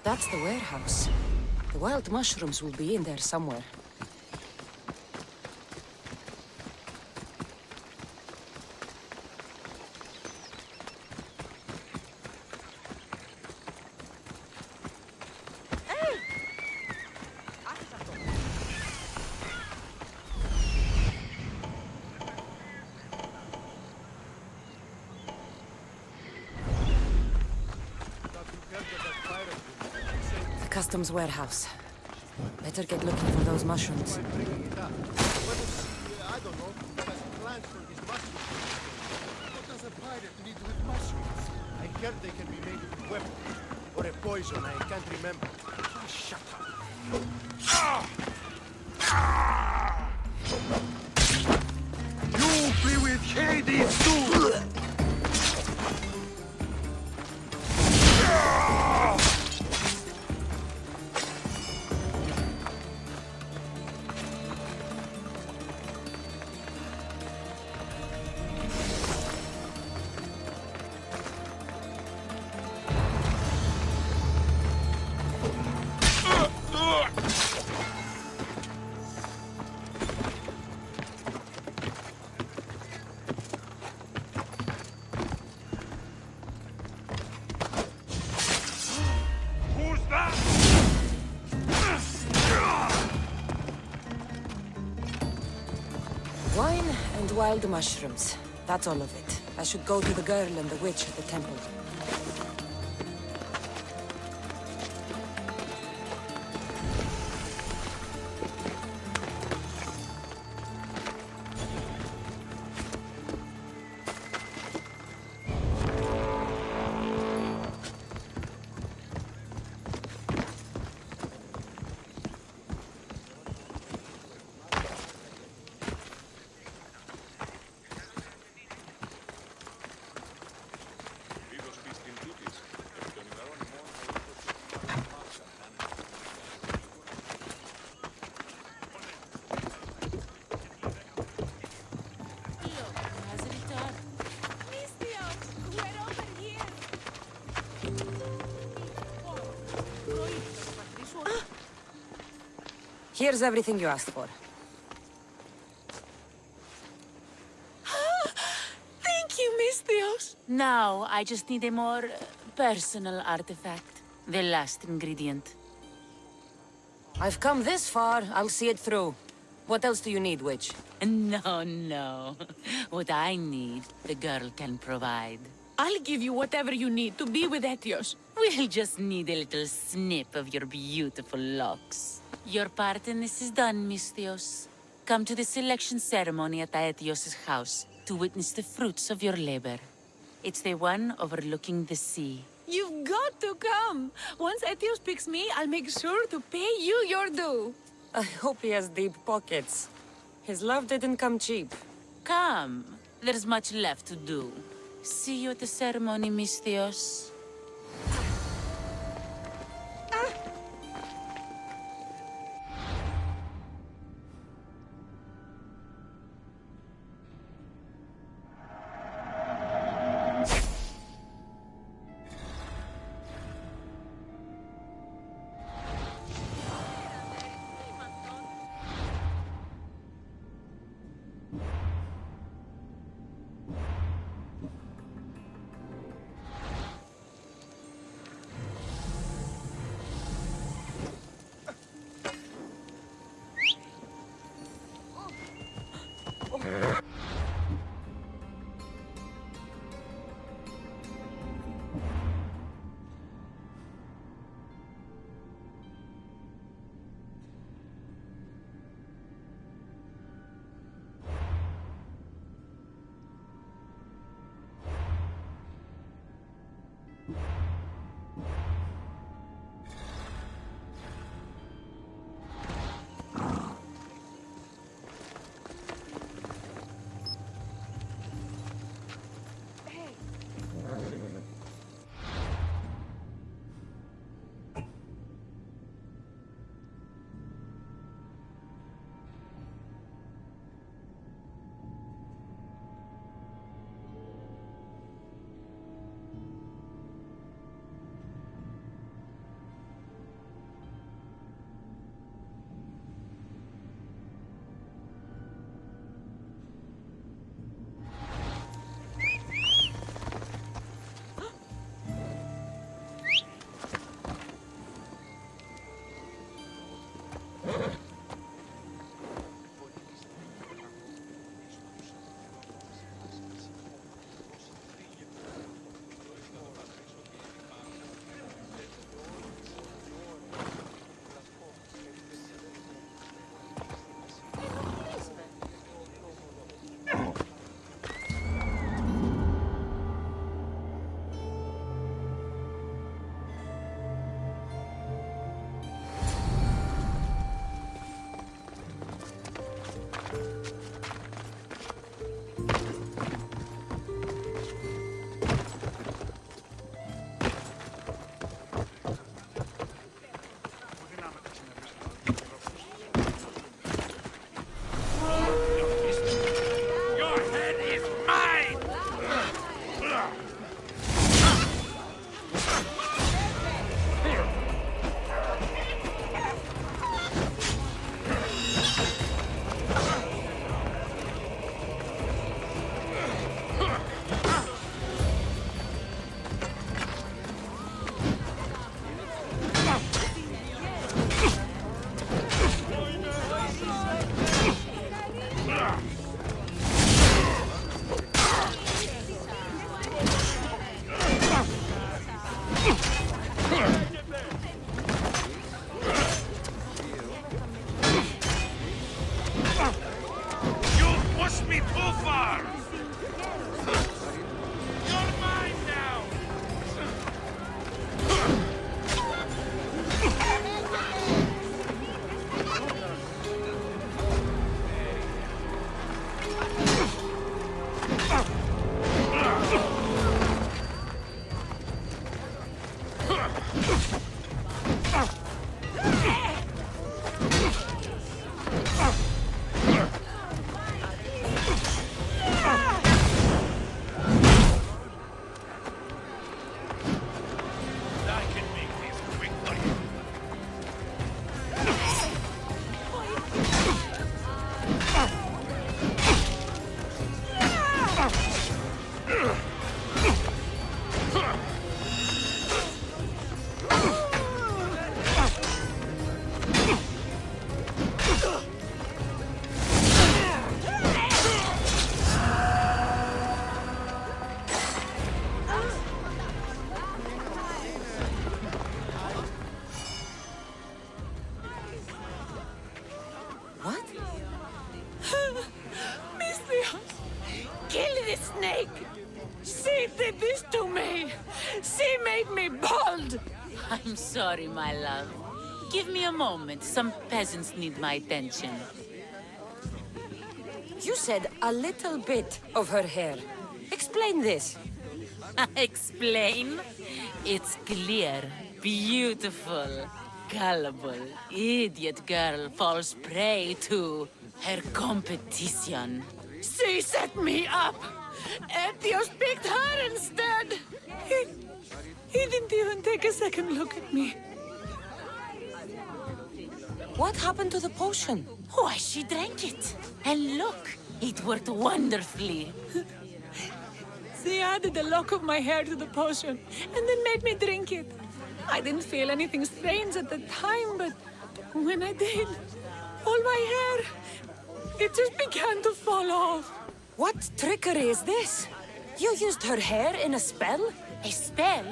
Speaker 2: That's the warehouse. The wild mushrooms will be in there somewhere. The customs warehouse. Better get looking for those mushrooms.
Speaker 7: I don't know. Has plans for his mushrooms. What does a pirate need with mushrooms? I heard they can be made into weapons. Or a poison, I can't remember. Shut up.
Speaker 11: You be with Hades too!
Speaker 2: Wine and wild mushrooms. That's all of it. I should go to the girl and the witch at the temple. Here's everything you asked for.
Speaker 21: Thank you, Miss Theos. Now, I just need a more personal artifact. The last ingredient.
Speaker 2: I've come this far, I'll see it through. What else do you need, witch?
Speaker 21: No. What I need, the girl can provide. I'll give you whatever you need to be with Etios. We'll just need a little snip of your beautiful locks. Your part in this is done, Miss Theos. Come to the selection ceremony at Aetios' house to witness the fruits of your labor. It's the one overlooking the sea. You've got to come! Once Etios picks me, I'll make sure to pay you your due.
Speaker 2: I hope he has deep pockets. His love didn't come cheap.
Speaker 21: Come. There's much left to do. See you at the ceremony, Miss Theos.
Speaker 11: Your head is mine! You've pushed me too far! You're mine now! I can make this quick for you.
Speaker 2: What?
Speaker 21: Misthios! Kill the snake! She did this to me! She made me bald!
Speaker 6: I'm sorry, my love. Give me a moment. Some peasants need my attention.
Speaker 2: You said a little bit of her hair. Explain this.
Speaker 6: Explain? It's clear, beautiful, gullible, idiot girl falls prey to her competition.
Speaker 21: She set me up! Ethios picked her instead! He didn't even take a second look at me.
Speaker 2: What happened to the potion?
Speaker 6: Why, she drank it. And look, it worked wonderfully.
Speaker 21: She added a lock of my hair to the potion, and then made me drink it. I didn't feel anything strange at the time, but when I did, all my hair, it just began to fall off.
Speaker 2: What trickery is this? You used her hair in a spell?
Speaker 6: A spell?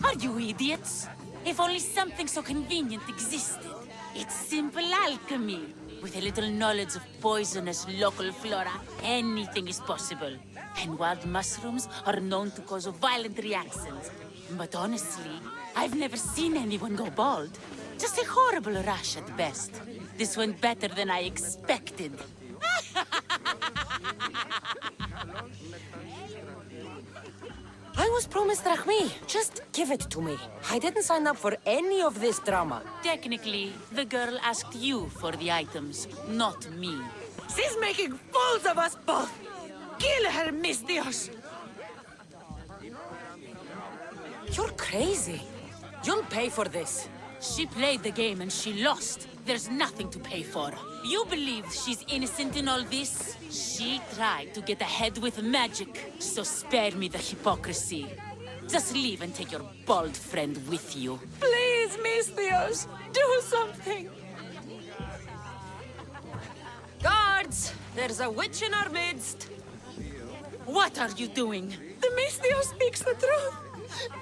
Speaker 6: Are you idiots? If only something so convenient existed. It's simple alchemy. With a little knowledge of poisonous local flora, anything is possible. And wild mushrooms are known to cause violent reactions. But honestly, I've never seen anyone go bald. Just a horrible rash at best. This went better than I expected.
Speaker 2: I was promised drachmi. Just give it to me. I didn't sign up for any of this drama.
Speaker 6: Technically, the girl asked you for the items, not me.
Speaker 21: She's making fools of us both! Kill her, Misthios!
Speaker 2: You're crazy. You'll pay for this.
Speaker 6: She played the game and she lost. There's nothing to pay for. You believe she's innocent in all this? She tried to get ahead with magic, so spare me the hypocrisy. Just leave and take your bald friend with you.
Speaker 21: Please, Misthios, do something!
Speaker 2: Guards! There's a witch in our midst.
Speaker 6: What are you doing?
Speaker 21: The Misthios speaks the truth.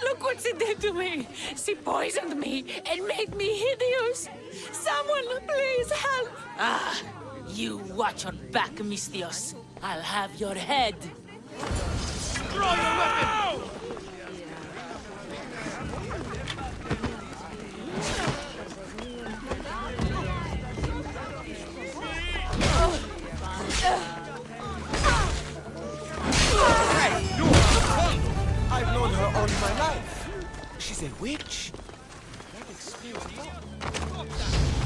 Speaker 21: Look what she did to me. She poisoned me and made me hideous. Someone, please help.
Speaker 6: Ah, you watch your back, Misthios. I'll have your head.
Speaker 11: Draw your weapon!
Speaker 7: Hey, you I've known her all my life. She's a witch. That explains a lot.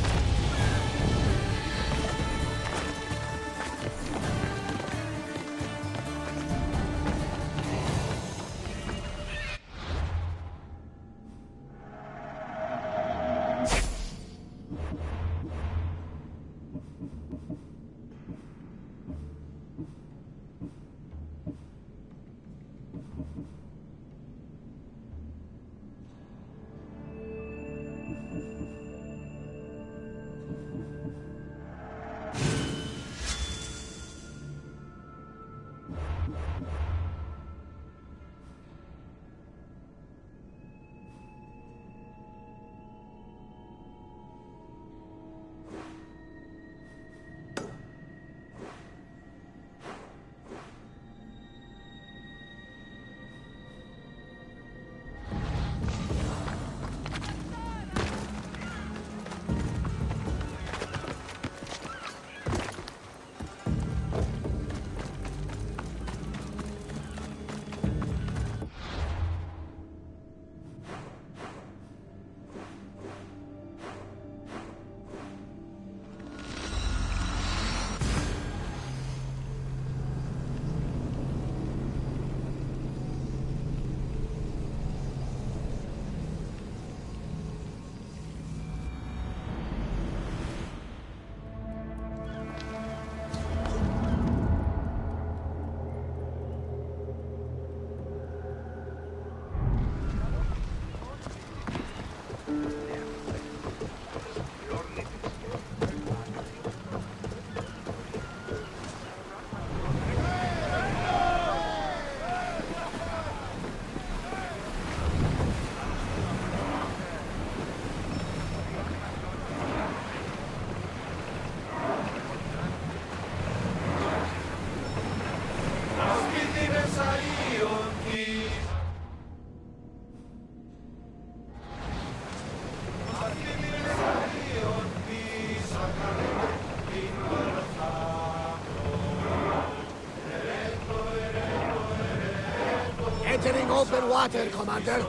Speaker 8: Entering open water, Commander.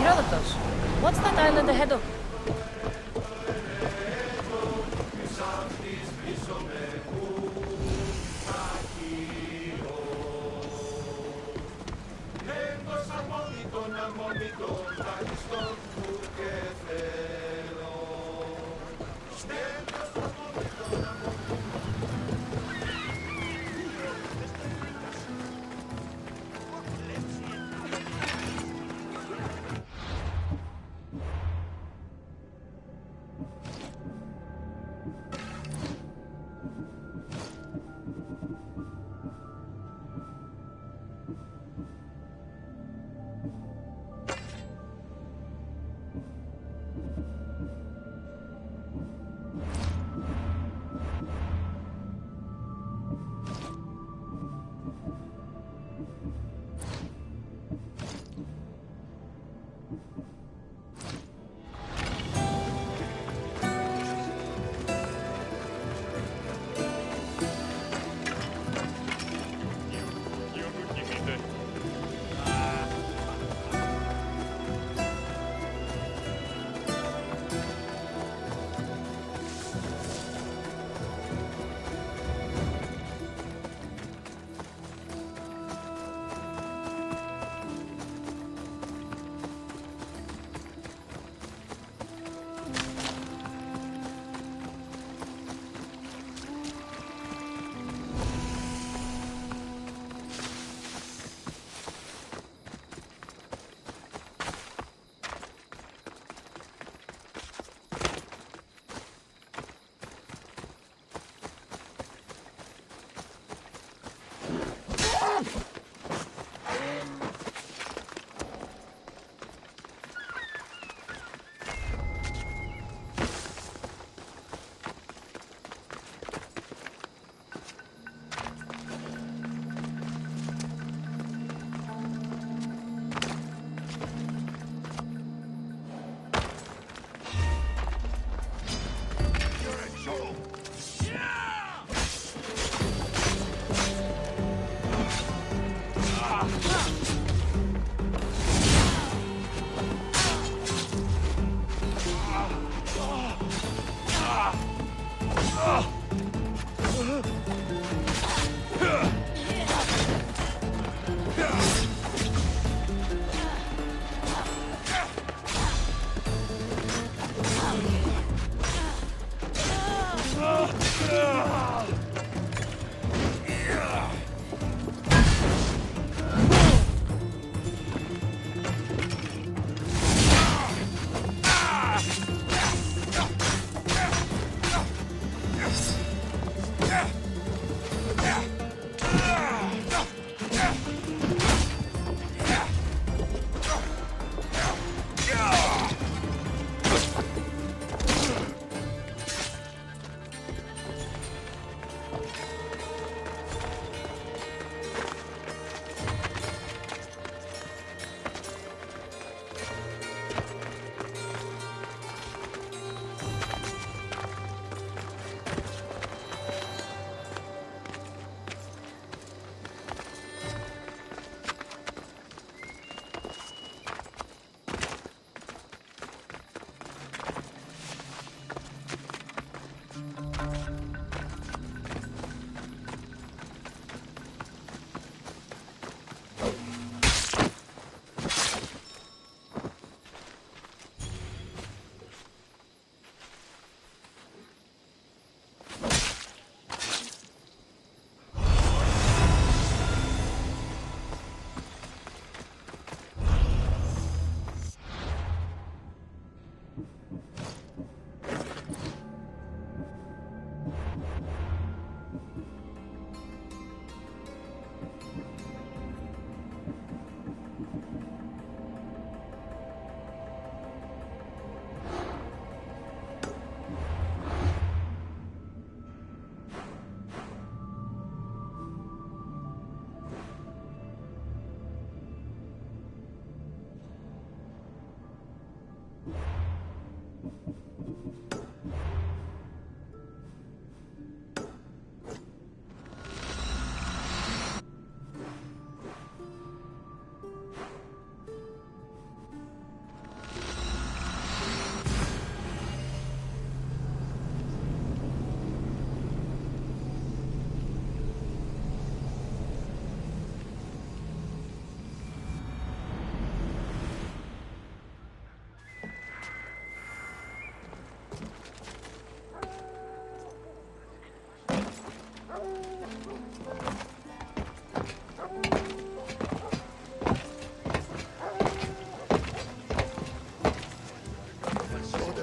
Speaker 22: Herodotus, what's that island ahead of?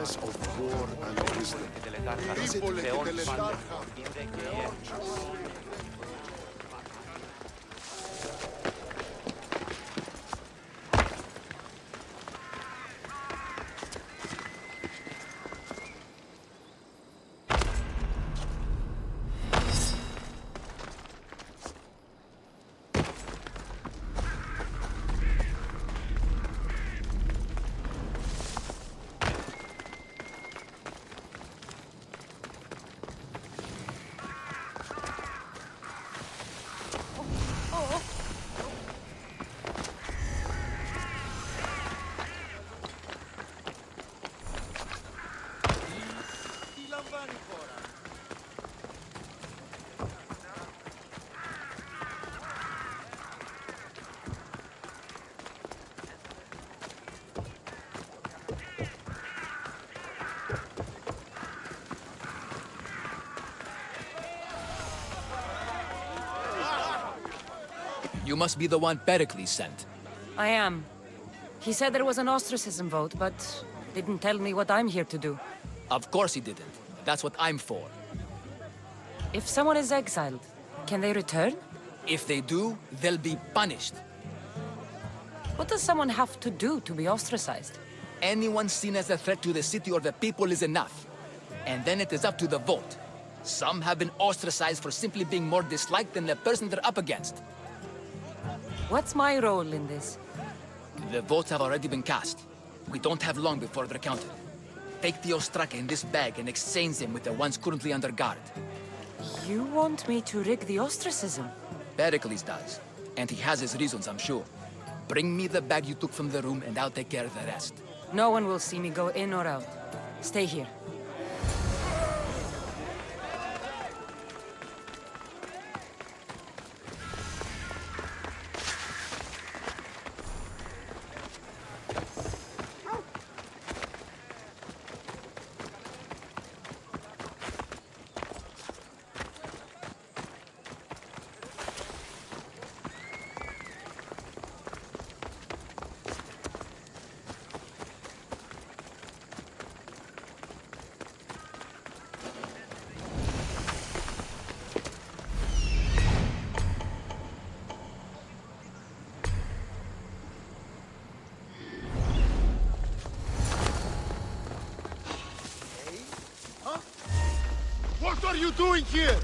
Speaker 20: darkness of war and wisdom. Visit the
Speaker 10: You must be the one Pericles sent.
Speaker 22: I am. He said there was an ostracism vote, but didn't tell me what I'm here to do.
Speaker 10: Of course he didn't. That's what I'm for.
Speaker 22: If someone is exiled, can they return?
Speaker 10: If they do, they'll be punished.
Speaker 22: What does someone have to do to be ostracized?
Speaker 10: Anyone seen as a threat to the city or the people is enough. And then it is up to the vote. Some have been ostracized for simply being more disliked than the person they're up against.
Speaker 22: What's my role in this?
Speaker 10: The votes have already been cast. We don't have long before they're counted. Take the Ostraka in this bag and exchange them with the ones currently under guard.
Speaker 22: You want me to rig the ostracism?
Speaker 10: Pericles does. And he has his reasons, I'm sure. Bring me the bag you took from the room and I'll take care of the rest.
Speaker 22: No one will see me go in or out. Stay here.
Speaker 7: What are you doing here?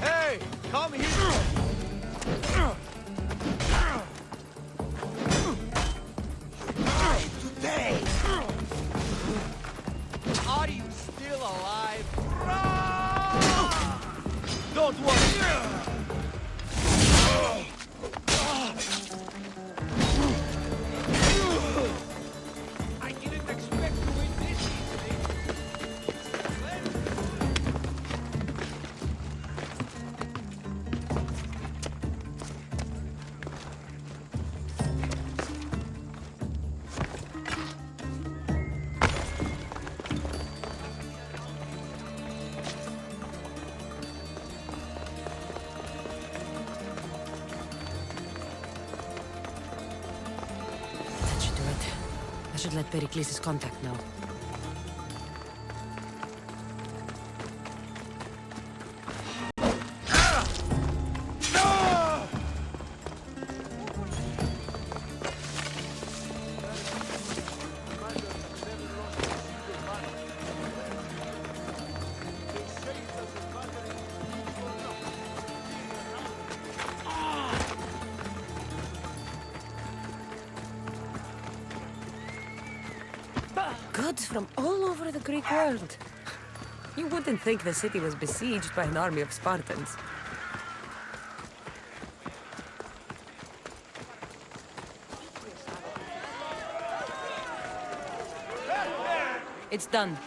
Speaker 18: Hey, come here!
Speaker 7: Today!
Speaker 18: Are you still alive? Don't worry! I didn't expect to win this easily.
Speaker 22: That should do it. I should let Pericles' contact know.
Speaker 2: Goods from all over the Greek world. You wouldn't think the city was besieged by an army of Spartans. It's done.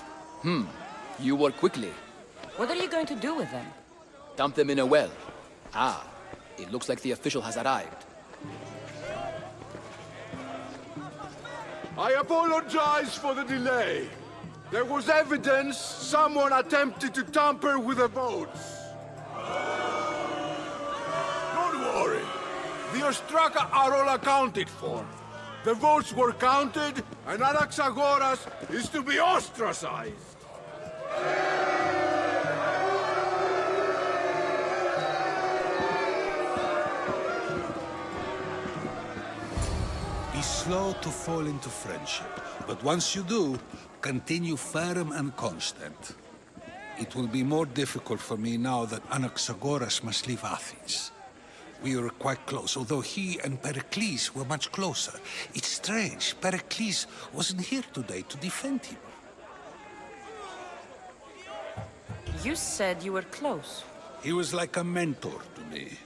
Speaker 10: You work quickly.
Speaker 2: What are you going to do with them?
Speaker 10: Dump them in a well. Ah, it looks like the official has arrived.
Speaker 9: I apologize for the delay. There was evidence someone attempted to tamper with the votes. Don't worry. The Ostraka are all accounted for. The votes were counted, and Anaxagoras is to be ostracized.
Speaker 12: Be slow to fall into friendship, but once you do, continue firm and constant. It will be more difficult for me now that Anaxagoras must leave Athens. We were quite close, although he and Pericles were much closer. It's strange, Pericles wasn't here today to defend him.
Speaker 2: You said you were close.
Speaker 12: He was like a mentor to me.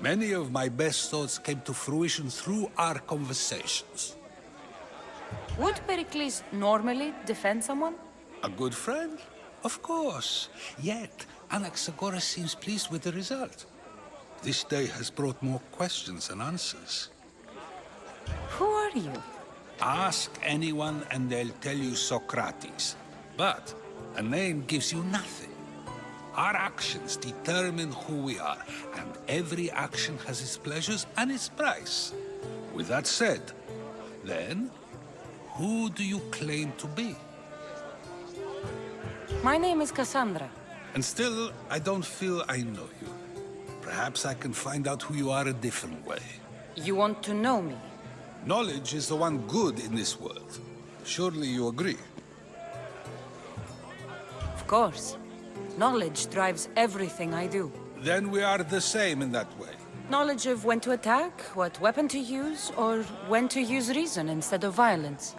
Speaker 12: Many of my best thoughts came to fruition through our conversations.
Speaker 2: Would Pericles normally defend someone?
Speaker 12: A good friend? Of course. Yet, Anaxagoras seems pleased with the result. This day has brought more questions than answers.
Speaker 2: Who are you?
Speaker 12: Ask anyone and they'll tell you Socrates. But a name gives you nothing. Our actions determine who we are, and every action has its pleasures and its price. With that said, then, who do you claim to be?
Speaker 2: My name is Cassandra.
Speaker 12: And still, I don't feel I know you. Perhaps I can find out who you are a different way.
Speaker 2: You want to know me?
Speaker 12: Knowledge is the one good in this world. Surely you agree?
Speaker 2: Of course. Knowledge drives everything I do.
Speaker 12: Then we are the same in that way.
Speaker 2: Knowledge of when to attack, what weapon to use, or when to use reason instead of violence.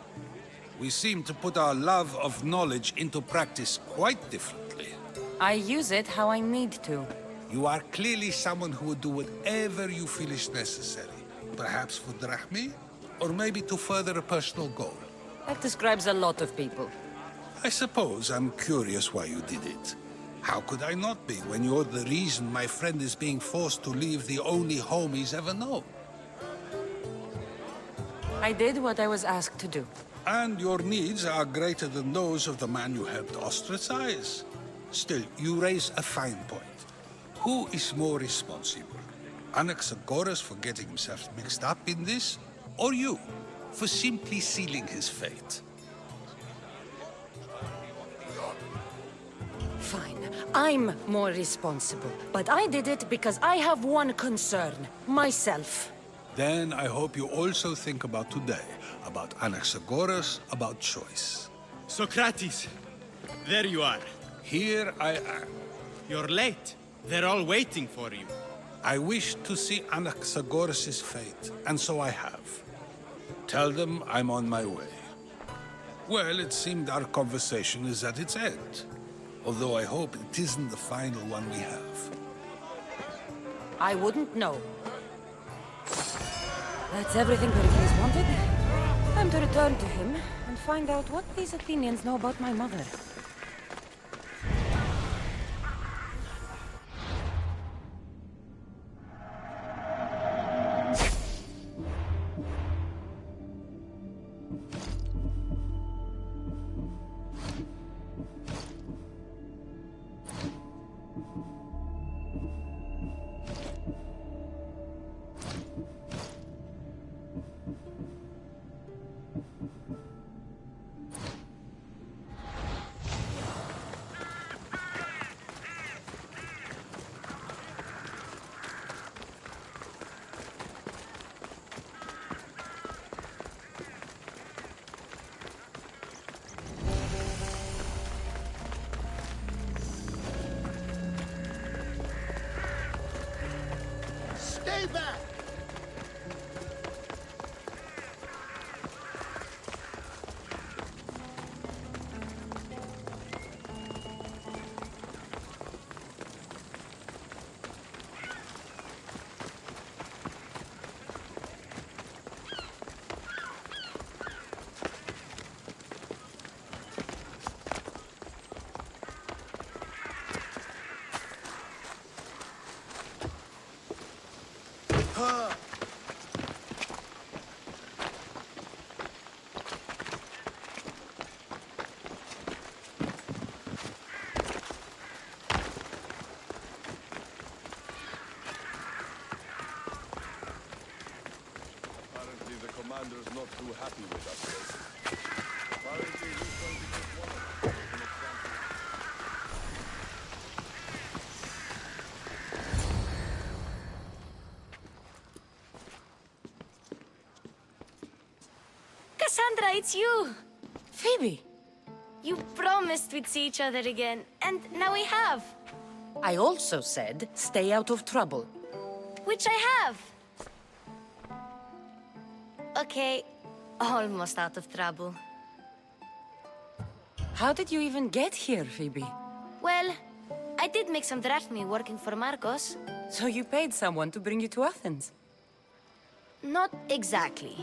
Speaker 12: We seem to put our love of knowledge into practice quite differently.
Speaker 2: I use it how I need to.
Speaker 12: You are clearly someone who would do whatever you feel is necessary. Perhaps for drachmi, or maybe to further a personal goal.
Speaker 2: That describes a lot of people.
Speaker 12: I suppose I'm curious why you did it. How could I not be when you're the reason my friend is being forced to leave the only home he's ever known?
Speaker 2: I did what I was asked to do.
Speaker 12: And your needs are greater than those of the man you helped ostracize. Still, you raise a fine point. Who is more responsible? Anaxagoras for getting himself mixed up in this? Or you, for simply sealing his fate?
Speaker 2: Fine. I'm more responsible. But I did it because I have one concern. Myself.
Speaker 12: Then I hope you also think about today. About Anaxagoras, about choice.
Speaker 18: Socrates! There you are.
Speaker 12: Here I am.
Speaker 18: You're late. They're all waiting for you.
Speaker 12: I wish to see Anaxagoras' fate, and so I have. Tell them I'm on my way. Well, it seemed our conversation is at its end. Although I hope it isn't the final one we have.
Speaker 2: I wouldn't know. That's everything Pericles wanted. Time to return to him and find out what these Athenians know about my mother.
Speaker 7: Stay back!
Speaker 4: commander's not too happy with us lately. Apparently he's going to take one of us as an example.
Speaker 5: Cassandra, it's you!
Speaker 22: Phoebe!
Speaker 5: You promised we'd see each other again, and now we have.
Speaker 22: I also said, stay out of trouble.
Speaker 5: Which I have. Okay, almost out of trouble.
Speaker 22: How did you even get here, Phoebe?
Speaker 5: Well, I did make some drachmi working for Marcos.
Speaker 22: So you paid someone to bring you to Athens?
Speaker 5: Not exactly.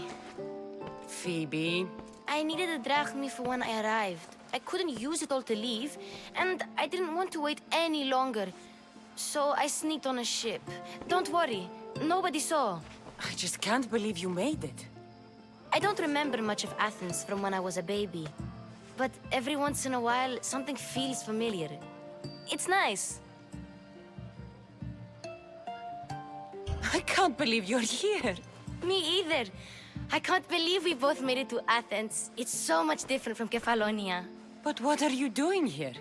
Speaker 22: Phoebe...
Speaker 5: I needed a drachmi for when I arrived. I couldn't use it all to leave, and I didn't want to wait any longer. So I sneaked on a ship. Don't worry, nobody saw.
Speaker 22: I just can't believe you made it.
Speaker 5: I don't remember much of Athens from when I was a baby. But every once in a while, something feels familiar. It's nice.
Speaker 22: I can't believe you're here.
Speaker 5: Me either. I can't believe we both made it to Athens. It's so much different from Kefalonia.
Speaker 22: But what are you doing here?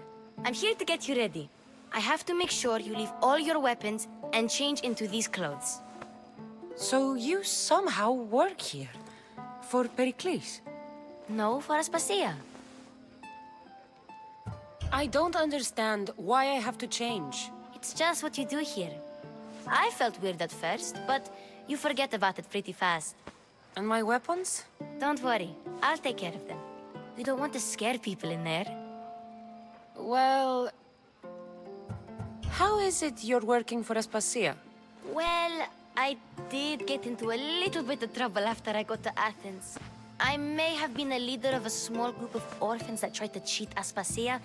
Speaker 5: I'm here to get you ready. I have to make sure you leave all your weapons and change into these clothes.
Speaker 22: So you somehow work here? For Pericles?
Speaker 5: No, for Aspasia.
Speaker 22: I don't understand why I have to change.
Speaker 5: It's just what you do here. I felt weird at first, but you forget about it pretty fast.
Speaker 22: And my weapons?
Speaker 5: Don't worry, I'll take care of them. We don't want to scare people in there.
Speaker 22: Well... How is it you're working for Aspasia?
Speaker 5: Well, I did get into a little bit of trouble after I got to Athens. I may have been a leader of a small group of orphans that tried to cheat Aspasia.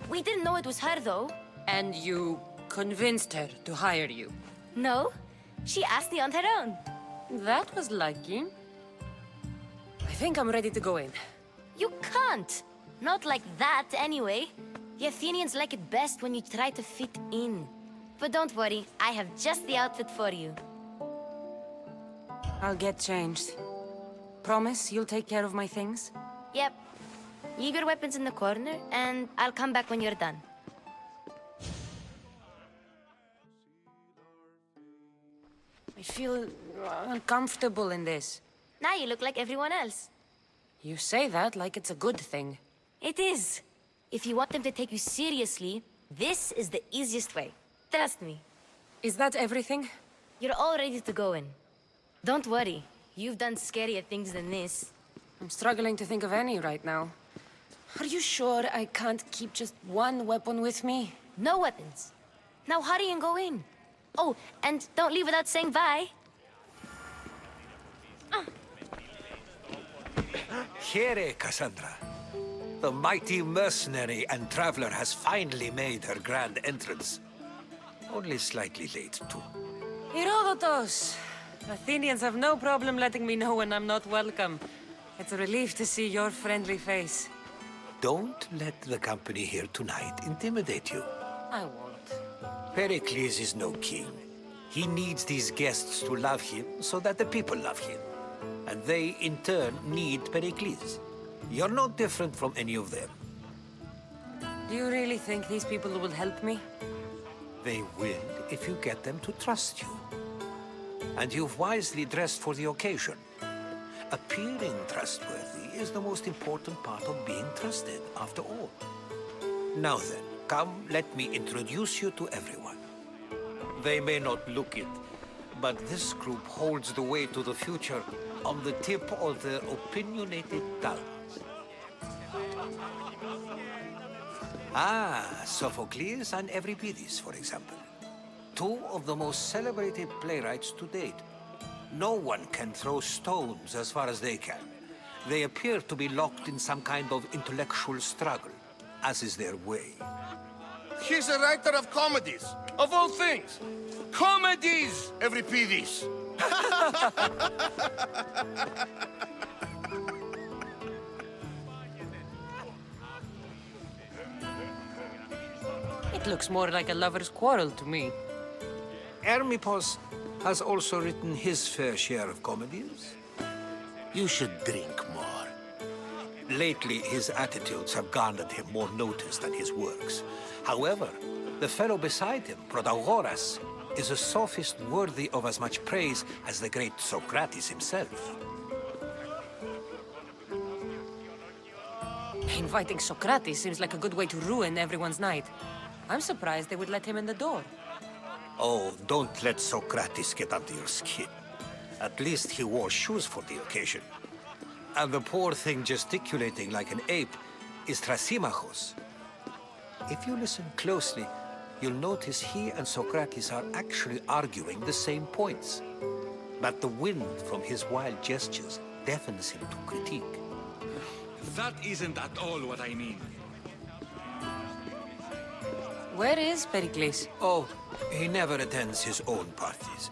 Speaker 5: We didn't know it was her, though.
Speaker 22: And you convinced her to hire you?
Speaker 5: No, she asked me on her own.
Speaker 22: That was lucky. I think I'm ready to go in.
Speaker 5: You can't! Not like that, anyway. The Athenians like it best when you try to fit in. But don't worry, I have just the outfit for you.
Speaker 22: I'll get changed. Promise you'll take care of my things?
Speaker 5: Yep. Leave your weapons in the corner, and I'll come back when you're done.
Speaker 22: I feel uncomfortable in this.
Speaker 5: Now you look like everyone else.
Speaker 22: You say that like it's a good thing.
Speaker 5: It is. If you want them to take you seriously, this is the easiest way. Trust me.
Speaker 22: Is that everything?
Speaker 5: You're all ready to go in. Don't worry. You've done scarier things than this.
Speaker 22: I'm struggling to think of any right now. Are you sure I can't keep just one weapon with me?
Speaker 5: No weapons. Now hurry and go in. Oh, and don't leave without saying bye.
Speaker 23: Here, Cassandra. The mighty mercenary and traveler has finally made her grand entrance. Only slightly late, too.
Speaker 22: Herodotus! Athenians have no problem letting me know when I'm not welcome. It's a relief to see your friendly face.
Speaker 23: Don't let the company here tonight intimidate you.
Speaker 22: I won't.
Speaker 23: Pericles is no king. He needs these guests to love him so that the people love him. And they, in turn, need Pericles. You're no different from any of them.
Speaker 22: Do you really think these people will help me?
Speaker 23: They will if you get them to trust you. And you've wisely dressed for the occasion. Appearing trustworthy is the most important part of being trusted, after all. Now then, come, let me introduce you to everyone. They may not look it, but this group holds the way to the future on the tip of their opinionated tongues. Ah, Sophocles and Euripides, for example. Two of the most celebrated playwrights to date. No one can throw stones as far as they can. They appear to be locked in some kind of intellectual struggle, as is their way.
Speaker 11: He's a writer of comedies, of all things. Comedies, Euripides!
Speaker 22: It looks more like a lover's quarrel to me.
Speaker 23: Hermippos has also written his fair share of comedies.
Speaker 7: You should drink more.
Speaker 23: Lately, his attitudes have garnered him more notice than his works. However, the fellow beside him, Protagoras, is a sophist worthy of as much praise as the great Socrates himself.
Speaker 22: Inviting Socrates seems like a good way to ruin everyone's night. I'm surprised they would let him in the door.
Speaker 23: Oh, don't let Socrates get under your skin. At least he wore shoes for the occasion. And the poor thing gesticulating like an ape is Thrasymachos. If you listen closely, you'll notice he and Socrates are actually arguing the same points. But the wind from his wild gestures deafens him to critique.
Speaker 1: That isn't at all what I mean.
Speaker 22: Where is Pericles?
Speaker 23: Oh, he never attends his own parties.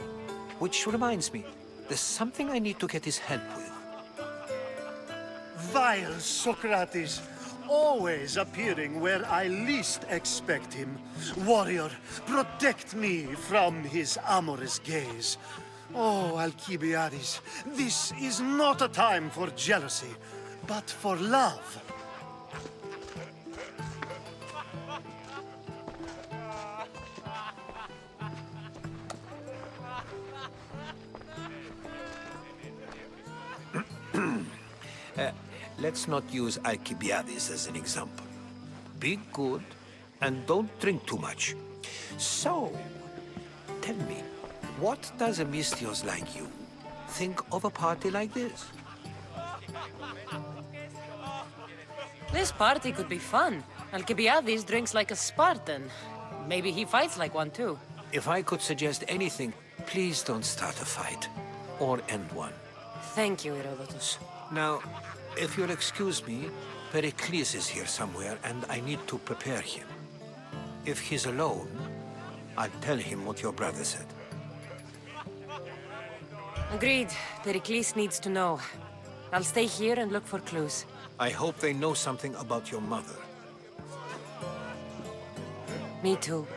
Speaker 23: Which reminds me, there's something I need to get his help with.
Speaker 14: Vile Socrates, always appearing where I least expect him. Warrior, protect me from his amorous gaze. Oh, Alcibiades, this is not a time for jealousy, but for love.
Speaker 23: Let's not use Alcibiades as an example. Be good, and don't drink too much. So, tell me, what does a Misthios like you think of a party like this?
Speaker 22: This party could be fun. Alcibiades drinks like a Spartan. Maybe he fights like one too.
Speaker 23: If I could suggest anything, please don't start a fight, or end one.
Speaker 22: Thank you, Herodotus.
Speaker 23: Now, if you'll excuse me, Pericles is here somewhere, and I need to prepare him. If he's alone, I'll tell him what your brother said.
Speaker 22: Agreed. Pericles needs to know. I'll stay here and look for clues.
Speaker 23: I hope they know something about your mother.
Speaker 22: Me too.